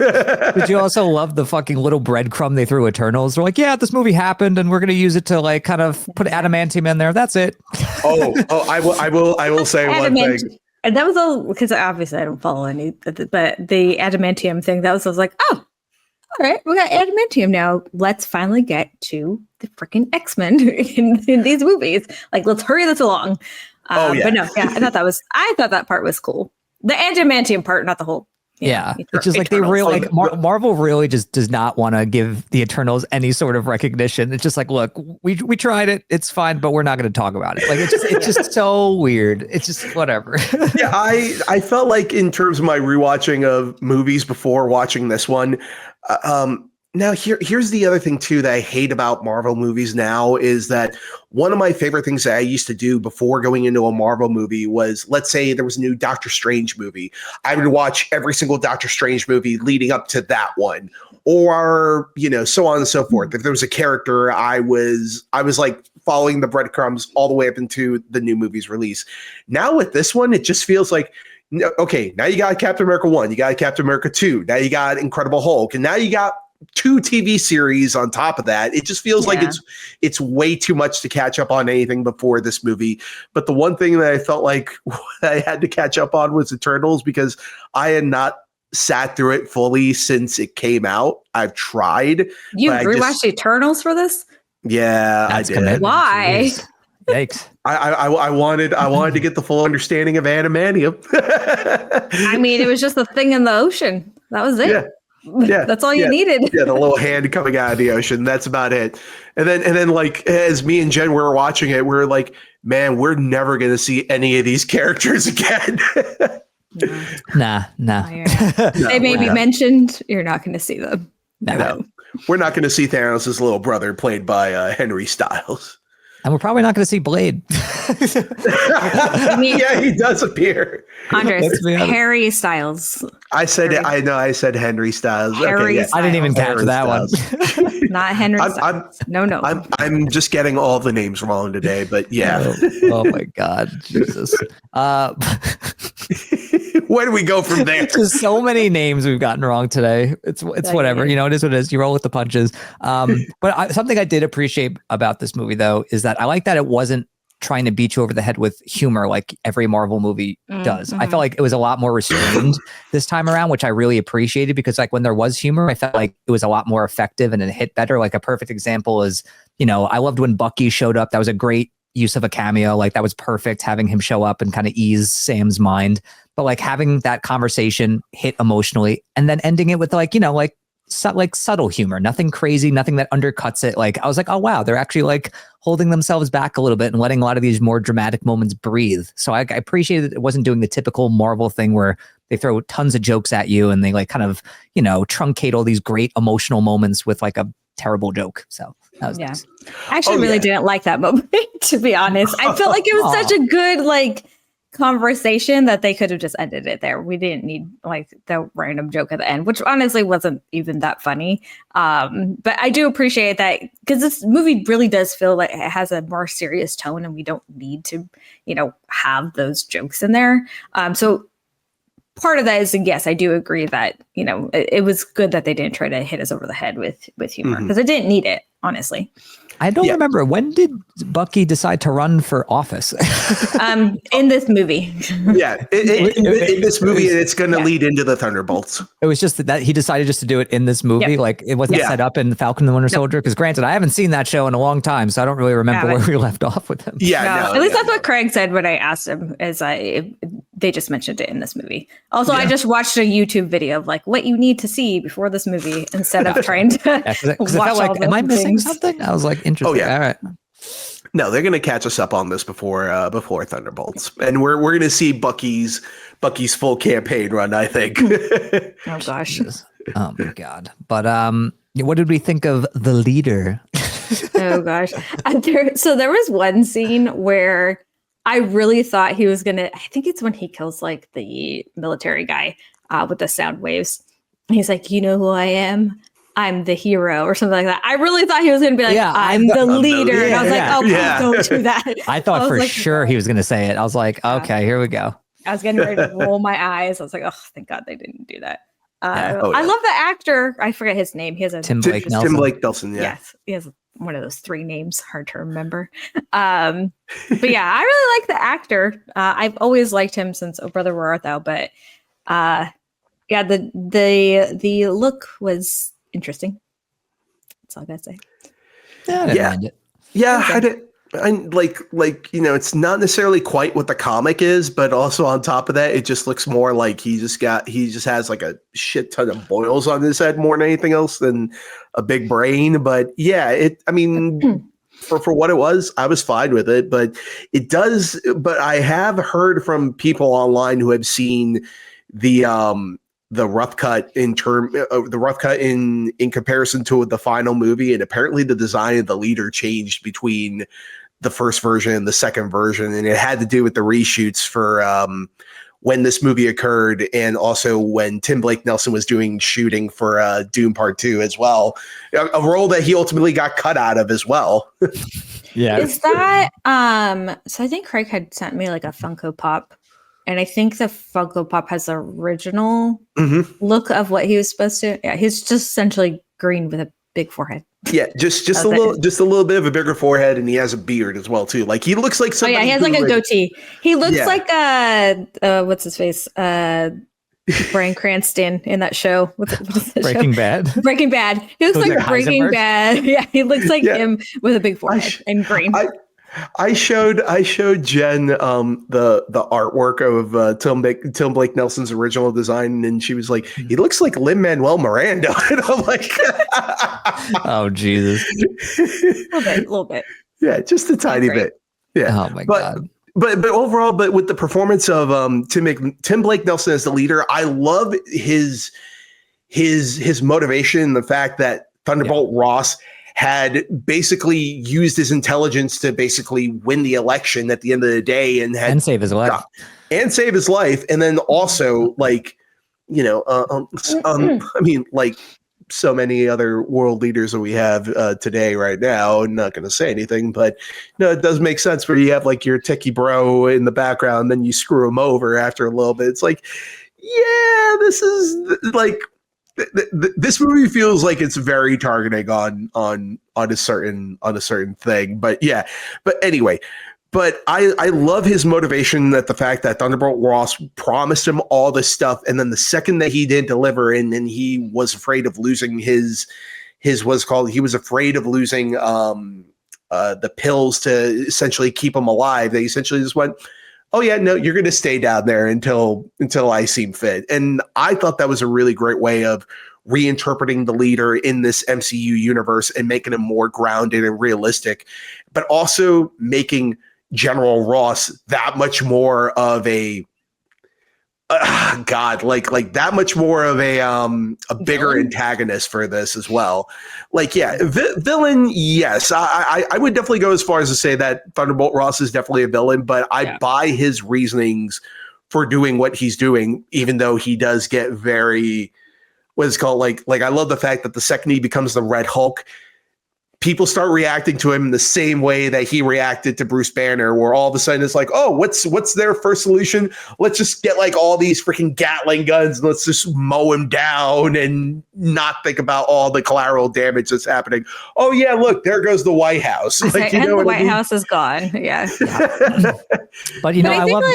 Did you also love the fucking little breadcrumb they threw Eternals? They're like, yeah, this movie happened and we're going to use it to like kind of put adamantium in there. That's it. I will say one thing. And that was all because obviously I don't follow any, but the adamantium thing, I was like, oh, all right, we got adamantium now. Let's finally get to the freaking X-Men in these movies. Like, let's hurry this along. But no, I thought that part was cool. The adamantium part, not the whole. It's just like they really like Marvel really just does not want to give the Eternals any sort of recognition. It's just like, look, we tried it, it's fine, but we're not going to talk about it. Like it's just so weird. It's just whatever. Yeah, I felt like in terms of my rewatching of movies before watching this one. Now here's the other thing too that I hate about Marvel movies now is that one of my favorite things that I used to do before going into a Marvel movie was, let's say there was a new Doctor Strange movie. I would watch every single Doctor Strange movie leading up to that one, or, so on and so forth. If there was a character, I was like following the breadcrumbs all the way up into the new movie's release. Now with this one, it just feels like, okay, now you got Captain America 1, you got Captain America 2, now you got Incredible Hulk, and now you got 2 TV series on top of that. It just feels like it's way too much to catch up on anything before this movie. But the one thing that I felt like I had to catch up on was Eternals, because I had not sat through it fully since it came out. I've tried. You rewatched Eternals for this? Yeah, I did. Commitment. Why? Yikes. I wanted to get the full understanding of adamantium. I mean, it was just the thing in the ocean. That was it. Yeah, that's all you needed. Yeah, the little hand coming out of the ocean. That's about it. And then like as me and Jen were watching it, we were like, man, we're never gonna see any of these characters again. Nah. They may be mentioned. You're not going to see them. No. We're not going to see Thanos' little brother played by Henry Styles. And we're probably not going to see Blade. Yeah, he does appear. Andres, Harry Styles. I said Henry Styles. Harry Styles. I didn't even catch that one. Not Henry Styles. No. I'm just getting all the names wrong today, but yeah. Oh my God, Jesus. Where do we go from there? There's so many names we've gotten wrong today. It's whatever. It is what it is. You roll with the punches. But something I did appreciate about this movie, though, is that I like that it wasn't trying to beat you over the head with humor like every Marvel movie does. I felt like it was a lot more restrained this time around, which I really appreciated, because like when there was humor, I felt like it was a lot more effective and it hit better. Like a perfect example is, I loved when Bucky showed up. That was a great use of a cameo. Like that was perfect, having him show up and kind of ease Sam's mind. But like having that conversation hit emotionally and then ending it with like, you know, like subtle humor, nothing crazy, nothing that undercuts it. Like I was like, oh wow, they're actually like holding themselves back a little bit and letting a lot of these more dramatic moments breathe. So I appreciated it wasn't doing the typical Marvel thing where they throw tons of jokes at you and they like kind of, you know, truncate all these great emotional moments with like a terrible joke. So that was nice. I actually really didn't like that moment, to be honest. I felt like it was such a good like conversation that they could have just ended it there. We didn't need like the random joke at the end, which honestly wasn't even that funny. But I do appreciate that because this movie really does feel like it has a more serious tone and we don't need to, you know, have those jokes in there. So part of that is, yes, I do agree that, you know, it was good that they didn't try to hit us over the head with humor because it didn't need it, honestly. I don't remember, when did Bucky decide to run for office? In this movie. In this movie, and it's going to lead into the Thunderbolts. It was just that he decided just to do it in this movie. Like it wasn't set up in Falcon and the Winter Soldier. Because granted, I haven't seen that show in a long time, so I don't really remember where we left off with him. At least that's what Craig said when I asked him. Is they just mentioned it in this movie. Also, I just watched a YouTube video of like what you need to see before this movie instead of trying to watch I felt like, am I missing things. something? I was like, interesting. All right. No, they're going to catch us up on this before Thunderbolts, and we're going to see Bucky's full campaign run. I think. Oh gosh. Oh my god. But what did we think of the leader? Oh gosh. So there was one scene where I really thought he was gonna. I think it's when he kills like the military guy with the sound waves. He's like, you know who I am? I'm the hero or something like that. I really thought he was going to be like, I'm the leader. And I was like, oh, please don't do that. I thought for sure he was going to say it. I was like, okay, here we go. I was getting ready to roll my eyes. I was like, oh, thank God they didn't do that. I love the actor. I forget his name. He has a Tim Blake Nelson. Tim Blake Nelson, yeah. Yes, he has one of those three names, hard to remember. But yeah, I really like the actor. I've always liked him since Oh Brother Where Art Thou. But yeah, the look was interesting. That's all I gotta say. Yeah, I didn't mind it. Yeah, okay. I like you know, it's not necessarily quite what the comic is, but also on top of that, it just looks more like he just has like a shit ton of boils on his head more than anything else than a big brain. But yeah, I mean, for what it was, I was fine with it. But but I have heard from people online who have seen the rough cut in comparison to the final movie, and apparently the design of the leader changed between the first version and the second version, and it had to do with the reshoots for when this movie occurred, and also when Tim Blake Nelson was doing shooting for Doom Part 2 as well, a role that he ultimately got cut out of as well. Yeah, is that so I think Craig had sent me like a Funko Pop. And I think the Funko Pop has the original look of what he was supposed to. Yeah, he's just essentially green with a big forehead. Yeah, just a little bit of a bigger forehead, and he has a beard as well too. Like he looks like somebody. Oh yeah, he has like a goatee. He looks like what's his face? Bryan Cranston in that show. What's that Breaking show? Bad. Breaking Bad. He looks like Breaking Bad. Yeah, he looks like him with a big forehead and green. I showed Jen the artwork of Tim Blake Nelson's original design, and she was like, "He looks like Lin-Manuel Miranda." And I'm like, "Oh Jesus!" A little bit. Yeah, just a tiny bit. Yeah. Oh my God. But overall, with the performance of Tim Blake Nelson as the leader, I love his motivation, the fact that Thunderbolt Ross had basically used his intelligence to basically win the election at the end of the day and save his life. And then also, like, you know, I mean, like so many other world leaders that we have today right now. I'm not going to say anything, but no, it does make sense where you have like your techie bro in the background, then you screw him over after a little bit. It's like, yeah, this is like, this movie feels like it's very targeting on a certain thing, but yeah. But anyway, I love his motivation, that the fact that Thunderbolt Ross promised him all this stuff, and then the second that he didn't deliver, and then he was afraid of losing his what's called, he was afraid of losing the pills to essentially keep him alive. They essentially just went, oh yeah, no, you're going to stay down there until I seem fit. And I thought that was a really great way of reinterpreting the leader in this MCU universe and making him more grounded and realistic, but also making General Ross that much more of a that much more of a bigger antagonist for this as well. Like, yeah, villain, yes. I would definitely go as far as to say that Thunderbolt Ross is definitely a villain, but I buy his reasonings for doing what he's doing, even though he does get very, what is called, like I love the fact that the second he becomes the Red Hulk, people start reacting to him in the same way that he reacted to Bruce Banner, where all of a sudden it's like, oh, what's their first solution? Let's just get like all these freaking Gatling guns and let's just mow him down and not think about all the collateral damage that's happening. Oh yeah, look, there goes the White House. Like, and the White House is gone. Yeah. But you know, I love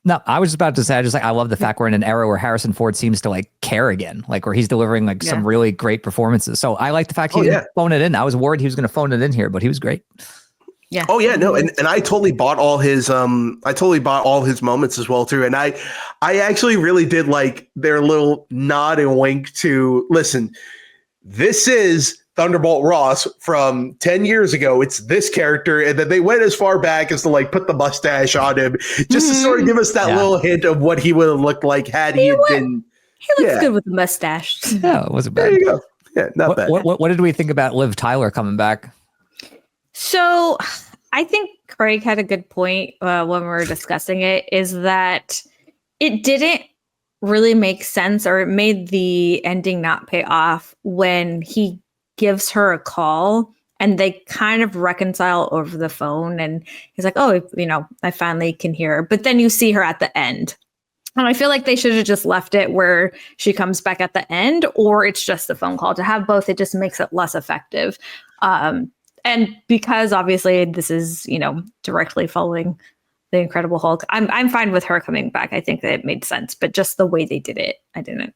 No, I was about to say, I love the fact we're in an era where Harrison Ford seems to like care again, like where he's delivering like some really great performances. So I like the fact he didn't phone it in. I was worried he was going to phone it in here, but he was great. Yeah. Oh yeah, no, and I totally bought all his moments as well too. And I actually really did like their little nod and wink to, listen, this is Thunderbolt Ross from 10 years ago. It's this character. And then they went as far back as to like put the mustache on him just to sort of give us that little hint of what he would have looked like had he had been. He looks good with the mustache. Yeah, it wasn't bad. There you go. Yeah, not bad. What did we think about Liv Tyler coming back? So I think Craig had a good point when we were discussing it, is that it didn't really make sense, or it made the ending not pay off when he gives her a call and they kind of reconcile over the phone. And he's like, oh, I finally can hear her. But then you see her at the end. And I feel like they should have just left it where she comes back at the end, or it's just a phone call. To have both, it just makes it less effective. And because obviously this is, directly following the Incredible Hulk, I'm fine with her coming back. I think that it made sense, but just the way they did it, it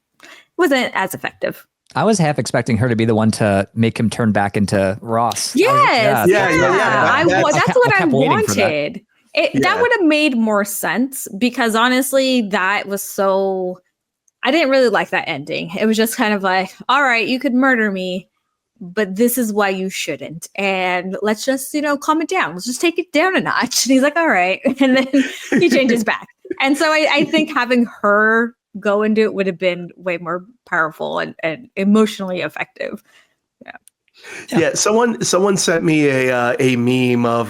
wasn't as effective. I was half expecting her to be the one to make him turn back into Ross. Yes. That's what I wanted. That would have made more sense, because honestly, that was so, I didn't really like that ending. It was just kind of like, all right, you could murder me, but this is why you shouldn't. And let's just, calm it down. Let's just take it down a notch. And he's like, all right. And then he changes back. And so I think having her go into it would have been way more powerful and emotionally effective. Yeah, someone sent me a meme of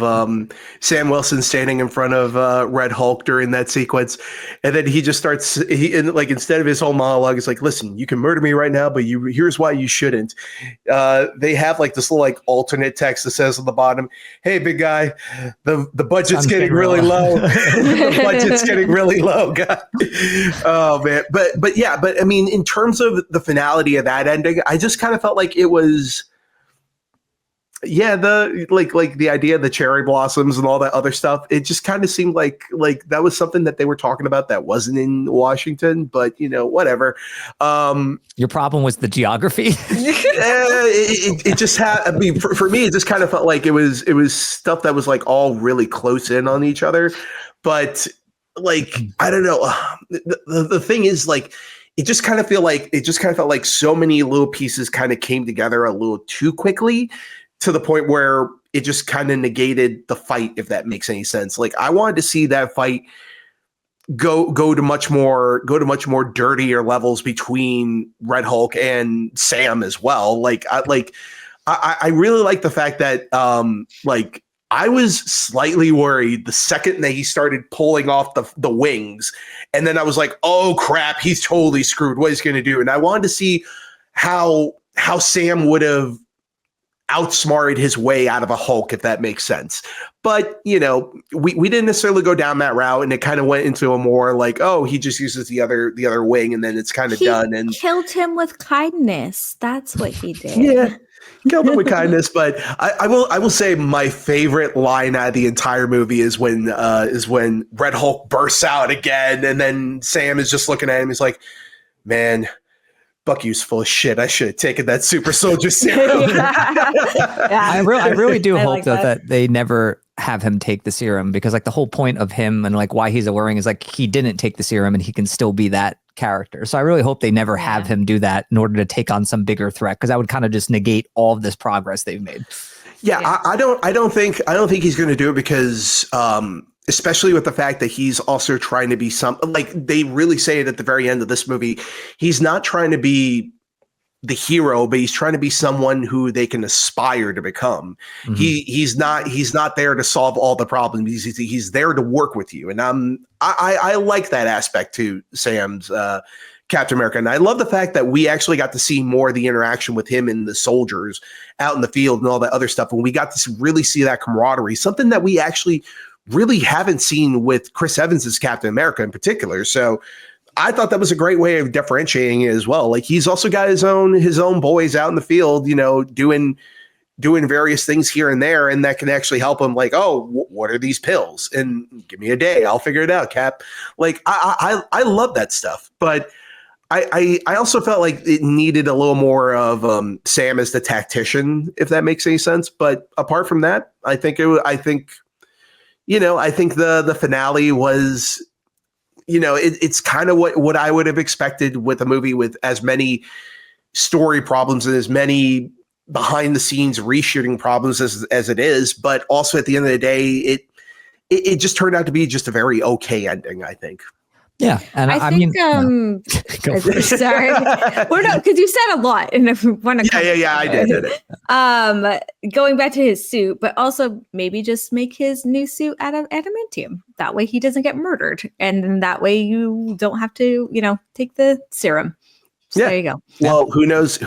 Sam Wilson standing in front of Red Hulk during that sequence, and then he just starts. Instead of his whole monologue, it's like, "Listen, you can murder me right now, but here's why you shouldn't." They have like this little like alternate text that says on the bottom, "Hey, big guy, the budget's getting really low. The budget's getting really low, guy." Oh man, but I mean, in terms of the finality of that ending, I just kind of felt like it was. Yeah, the idea of the cherry blossoms and all that other stuff, it just kind of seemed like that was something that they were talking about that wasn't in Washington, but whatever. Your problem was the geography. It just had. I mean, for me, it just kind of felt like it was stuff that was like all really close in on each other, but like I don't know. The thing is like. It just kind of felt like so many little pieces kind of came together a little too quickly, to the point where it just kind of negated the fight, if that makes any sense. Like I wanted to see that fight go to much more dirtier levels between Red Hulk and Sam as well. I really like the fact that I was slightly worried the second that he started pulling off the wings, and then I was like, oh crap, he's totally screwed. What he's going to do? And I wanted to see how Sam would have outsmarted his way out of a Hulk, if that makes sense. But we didn't necessarily go down that route, and it kind of went into a more like, oh, he just uses the other wing, and then it's kind of done. And killed him with kindness. That's what he did. Yeah. Killed him with kindness, but I will say my favorite line out of the entire movie is when Red Hulk bursts out again, and then Sam is just looking at him. He's like, "Man, Bucky's full of shit. I should have taken that super soldier serum. I really do hope that they never have him take the serum, because like the whole point of him and like why he's alluring is like he didn't take the serum and he can still be that character. So I really hope they never have him do that in order to take on some bigger threat, because that would kind of just negate all of this progress they've made. I don't think he's going to do it, because especially with the fact that he's also trying to be like they really say it at the very end of this movie, he's not trying to be the hero, but he's trying to be someone who they can aspire to become. Mm-hmm. He's not there to solve all the problems. He's there to work with you. And I like that aspect to Sam's Captain America. And I love the fact that we actually got to see more of the interaction with him and the soldiers out in the field and all that other stuff. And we got to really see that camaraderie, something that we actually really haven't seen with Chris Evans as Captain America in particular. So I thought that was a great way of differentiating it as well. Like he's also got his own boys out in the field, you know, doing various things here and there, and that can actually help him. Like, oh, what are these pills? And give me a day, I'll figure it out, Cap. Like I love that stuff, but I also felt like it needed a little more of Sam as the tactician, if that makes any sense. But apart from that, I think the finale was. You know, it's kind of what I would have expected with a movie with as many story problems and as many behind the scenes reshooting problems as it is. But also at the end of the day, it just turned out to be just a very okay ending, I think. Yeah. And I think, sorry. Well, no, because you said a lot. And if you want to, I did. Going back to his suit, but also maybe just make his new suit out of adamantium. That way he doesn't get murdered. And then that way you don't have to, take the serum. So there you go. Well, who knows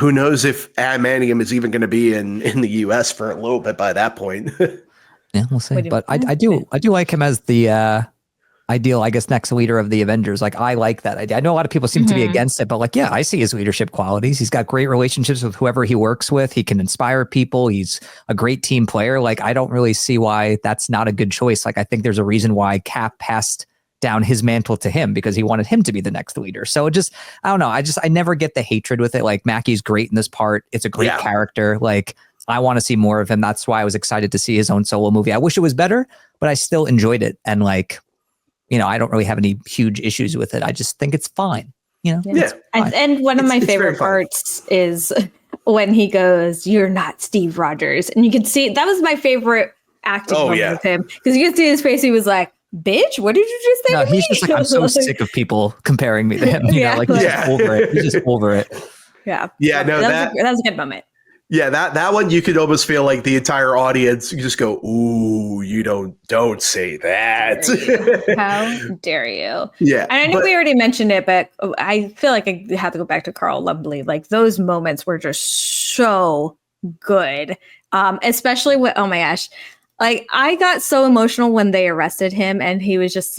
if adamantium is even going to be in the US for a little bit by that point. Yeah, we'll see. But I do like him as the, ideal, I guess, next leader of the Avengers. Like, I like that idea. I know a lot of people seem to be against it, but like, yeah, I see his leadership qualities. He's got great relationships with whoever he works with. He can inspire people. He's a great team player. Like, I don't really see why that's not a good choice. Like, I think there's a reason why Cap passed down his mantle to him, because he wanted him to be the next leader. So it just, I don't know. I never get the hatred with it. Like, Mackey's great in this part. It's a great character. Like, I want to see more of him. That's why I was excited to see his own solo movie. I wish it was better, but I still enjoyed it. And like, I don't really have any huge issues with it. I just think it's fine. And one of my favorite parts is when he goes, "You're not Steve Rogers," and you can see that was my favorite acting moment with him, because you can see his face. He was like, "Bitch, what did you just say?" No, he's just like, I'm so sick of people comparing me to him. He's just over it. He's just over it. Yeah. Yeah. No, that was a good moment. Yeah, that one you could almost feel like the entire audience, you just go, "Ooh, you don't say that." How dare you? Yeah. And I know we already mentioned it, but I feel like I have to go back to Carl Lumbly. Like, those moments were just so good. Especially with, oh my gosh. Like, I got so emotional when they arrested him and he was just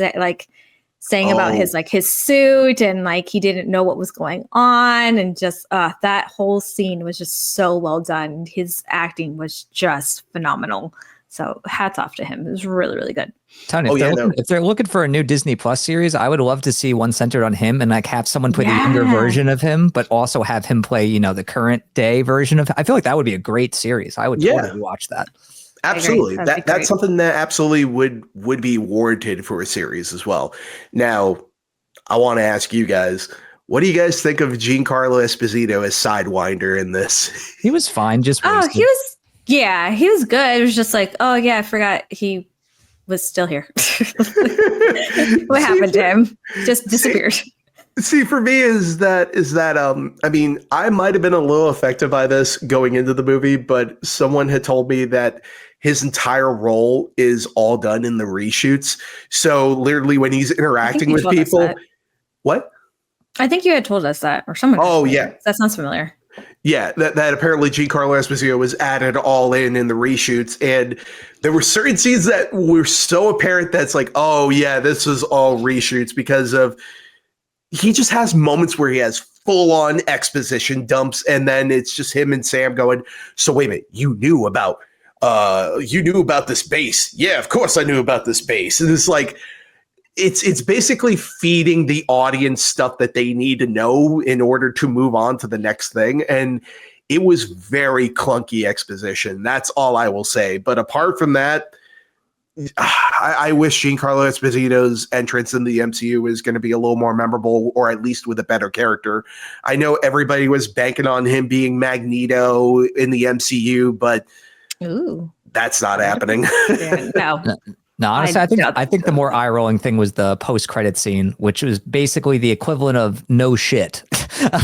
saying about his suit, and like he didn't know what was going on, and just that whole scene was just so well done. His acting was just phenomenal. So hats off to him. It was really, really good. Tony, if they're looking for a new Disney Plus series, I would love to see one centered on him, and like have someone play the younger version of him, but also have him play, the current day version of. I feel like that would be a great series. I would totally watch that. Absolutely. That's something that absolutely would be warranted for a series as well. Now, I want to ask you guys, what do you guys think of Giancarlo Esposito as Sidewinder in this? He was fine. He was good. It was just like, oh yeah, I forgot he was still here. What happened to him? Just disappeared. See, for me is that I mean, I might have been a little affected by this going into the movie, but someone had told me that his entire role is all done in the reshoots. So literally when he's interacting with people, what? I think you had told us that, or someone. Oh yeah. That sounds familiar. Yeah, that apparently Giancarlo Esposito was added all in the reshoots, and there were certain scenes that were so apparent that's like, oh yeah, this was all reshoots, because of he just has moments where he has full-on exposition dumps, and then it's just him and Sam going, so wait a minute, you knew about this base. Yeah, of course I knew about this base. And it's like, it's basically feeding the audience stuff that they need to know in order to move on to the next thing. And it was very clunky exposition. That's all I will say. But apart from that, I wish Giancarlo Esposito's entrance in the MCU was going to be a little more memorable, or at least with a better character. I know everybody was banking on him being Magneto in the MCU, but that's not happening. Yeah, no. No, honestly, I think the more eye-rolling thing was the post-credit scene, which was basically the equivalent of no shit.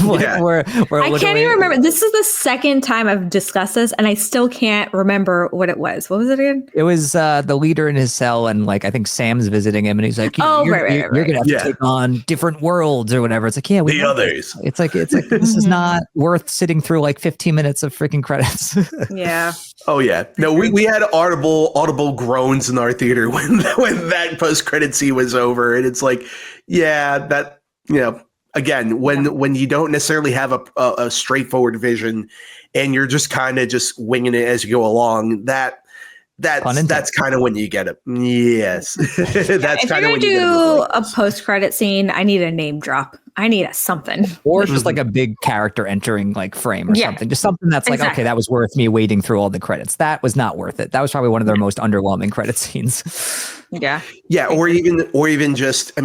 Where I can't even remember. This is the second time I've discussed this, and I still can't remember what it was. What was it again? It was the leader in his cell, and like I think Sam's visiting him, and he's like, "You're gonna have to take on different worlds or whatever." It's like, yeah, the others. It's like this is not worth sitting through like 15 minutes of freaking credits. Yeah. Oh yeah. No, we had audible groans in our theater when that post-credit scene was over, and it's like, yeah, that, you know, again, when you don't necessarily have a straightforward vision and you're just kind of just winging it as you go along, that's kind of when you get it. Yes. That's kind of when you do a post-credit scene. I need a name drop. I need something. Or just like a big character entering like frame or something. Just something that's like, okay, that was worth me waiting through all the credits. That was not worth it. That was probably one of their most underwhelming credit scenes. Yeah. Yeah. Or even just,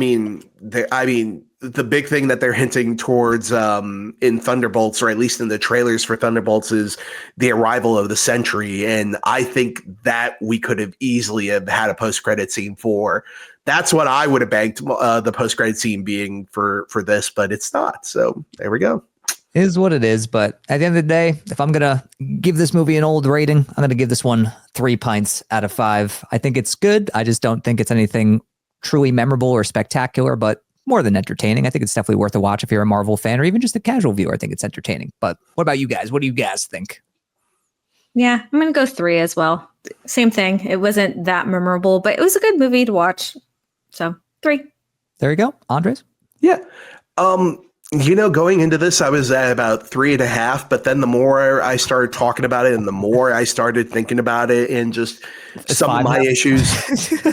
the big thing that they're hinting towards in Thunderbolts, or at least in the trailers for Thunderbolts, is the arrival of the Sentry. And I think that we could have easily have had a post-credit scene for. That's what I would have banked the post-credit scene being for this, but it's not. So there we go. It is what it is. But at the end of the day, if I'm going to give this movie an old rating, I'm going to give this one 3 pints out of 5. I think it's good. I just don't think it's anything truly memorable or spectacular, but more than entertaining. I think it's definitely worth a watch if you're a Marvel fan or even just a casual viewer. I think it's entertaining. But what about you guys? What do you guys think? Yeah, I'm going to go 3 as well. Same thing. It wasn't that memorable, but it was a good movie to watch. So 3. There you go. Andres? Yeah. Going into this, I was at about 3.5, but then the more I started talking about it and the more I started thinking about it and just some of my issues.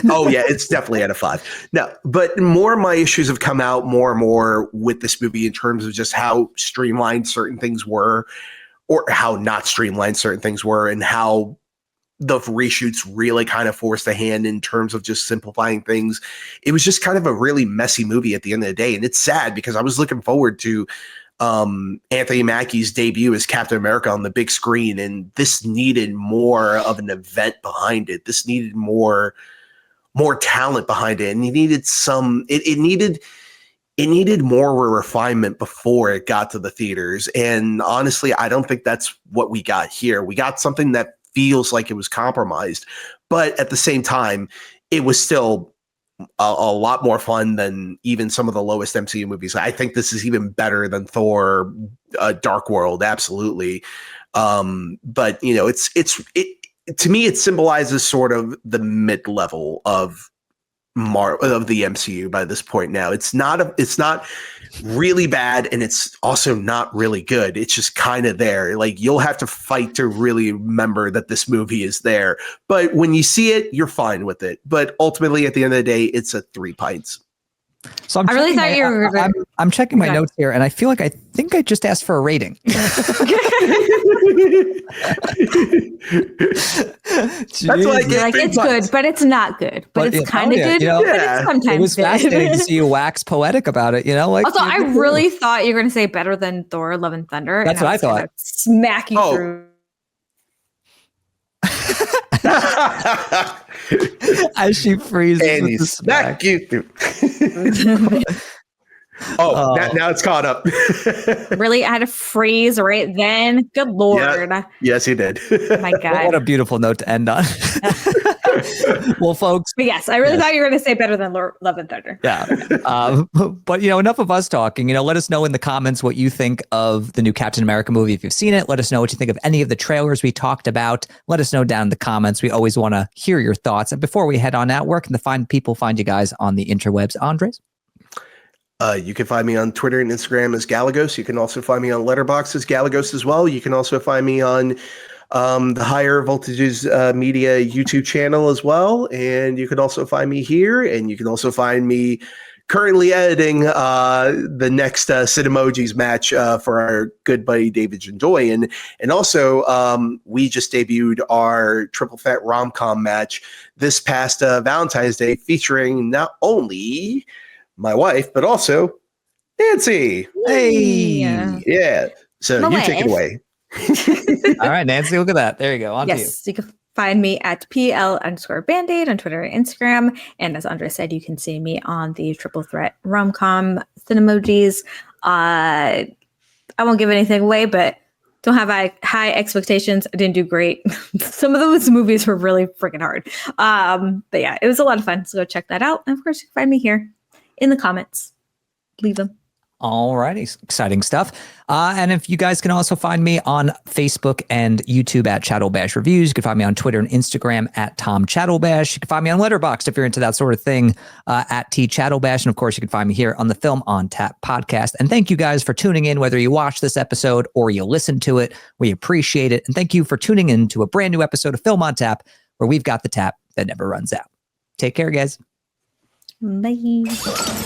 Oh yeah, it's definitely at a 5. No, but more of my issues have come out more and more with this movie in terms of just how streamlined certain things were, or how not streamlined certain things were, and how the reshoots really kind of forced a hand in terms of just simplifying things. It was just kind of a really messy movie at the end of the day. And it's sad because I was looking forward to Anthony Mackie's debut as Captain America on the big screen. And this needed more of an event behind it. This needed more talent behind it. And it needed more of a refinement before it got to the theaters. And honestly, I don't think that's what we got here. We got something that feels like it was compromised, but at the same time, it was still a lot more fun than even some of the lowest MCU movies. I think this is even better than Thor, Dark World, absolutely. But to me, it symbolizes sort of the mid-level of the MCU by this point now. It's not really bad, and it's also not really good. It's just kind of there. Like, you'll have to fight to really remember that this movie is there. But when you see it, you're fine with it. But ultimately, at the end of the day, it's a 3 pints. So I'm checking my notes here, and I feel like I think I just asked for a rating. That's why I like it's good, but it's not good. But it's kind of good. But it's sometimes it was fascinating to see you wax poetic about it. Also, I really thought you were going to say better than Thor: Love and Thunder. That's what I thought. Smack you through. As she freezes, and he smack you through. Now it's caught up. Really, I had to freeze right then. Good Lord. Yeah. Yes, he did. My God. What a beautiful note to end on. Well, folks. But yes, I really thought you were going to say better than Love and Thunder. Yeah. But, enough of us talking. Let us know in the comments what you think of the new Captain America movie. If you've seen it, let us know what you think of any of the trailers we talked about. Let us know down in the comments. We always want to hear your thoughts. And before we head on out, where can the people find you guys on the interwebs? Andres? You can find me on Twitter and Instagram as Galagos. You can also find me on Letterboxd as Galagos as well. You can also find me on the Higher Voltages Media YouTube channel as well. And you can also find me here, and you can also find me currently editing the next Cinemojis match for our good buddy David Jandoyan. And also, we just debuted our Triple Threat rom-com match this past Valentine's Day, featuring not only my wife, but also Nancy. Hey. Yeah. So you take it away. All right, Nancy, look at that. There you go. On to you. You can find me at PL_Band-Aid on Twitter and Instagram. And as Andre said, you can see me on the Triple Threat rom-com Cinemojis. I won't give anything away, but don't have high expectations. I didn't do great. Some of those movies were really freaking hard. But yeah, it was a lot of fun. So go check that out. And of course, you can find me here in the comments. Leave them. All righty. Exciting stuff. And if you guys can also find me on Facebook and YouTube at Chattelbash Reviews. You can find me on Twitter and Instagram at Tom Chattelbash. You can find me on Letterboxd if you're into that sort of thing at T Chattelbash. And of course, you can find me here on the Film on Tap podcast. And thank you guys for tuning in, whether you watch this episode or you listen to it. We appreciate it. And thank you for tuning in to a brand new episode of Film on Tap, where we've got the tap that never runs out. Take care, guys. Bye.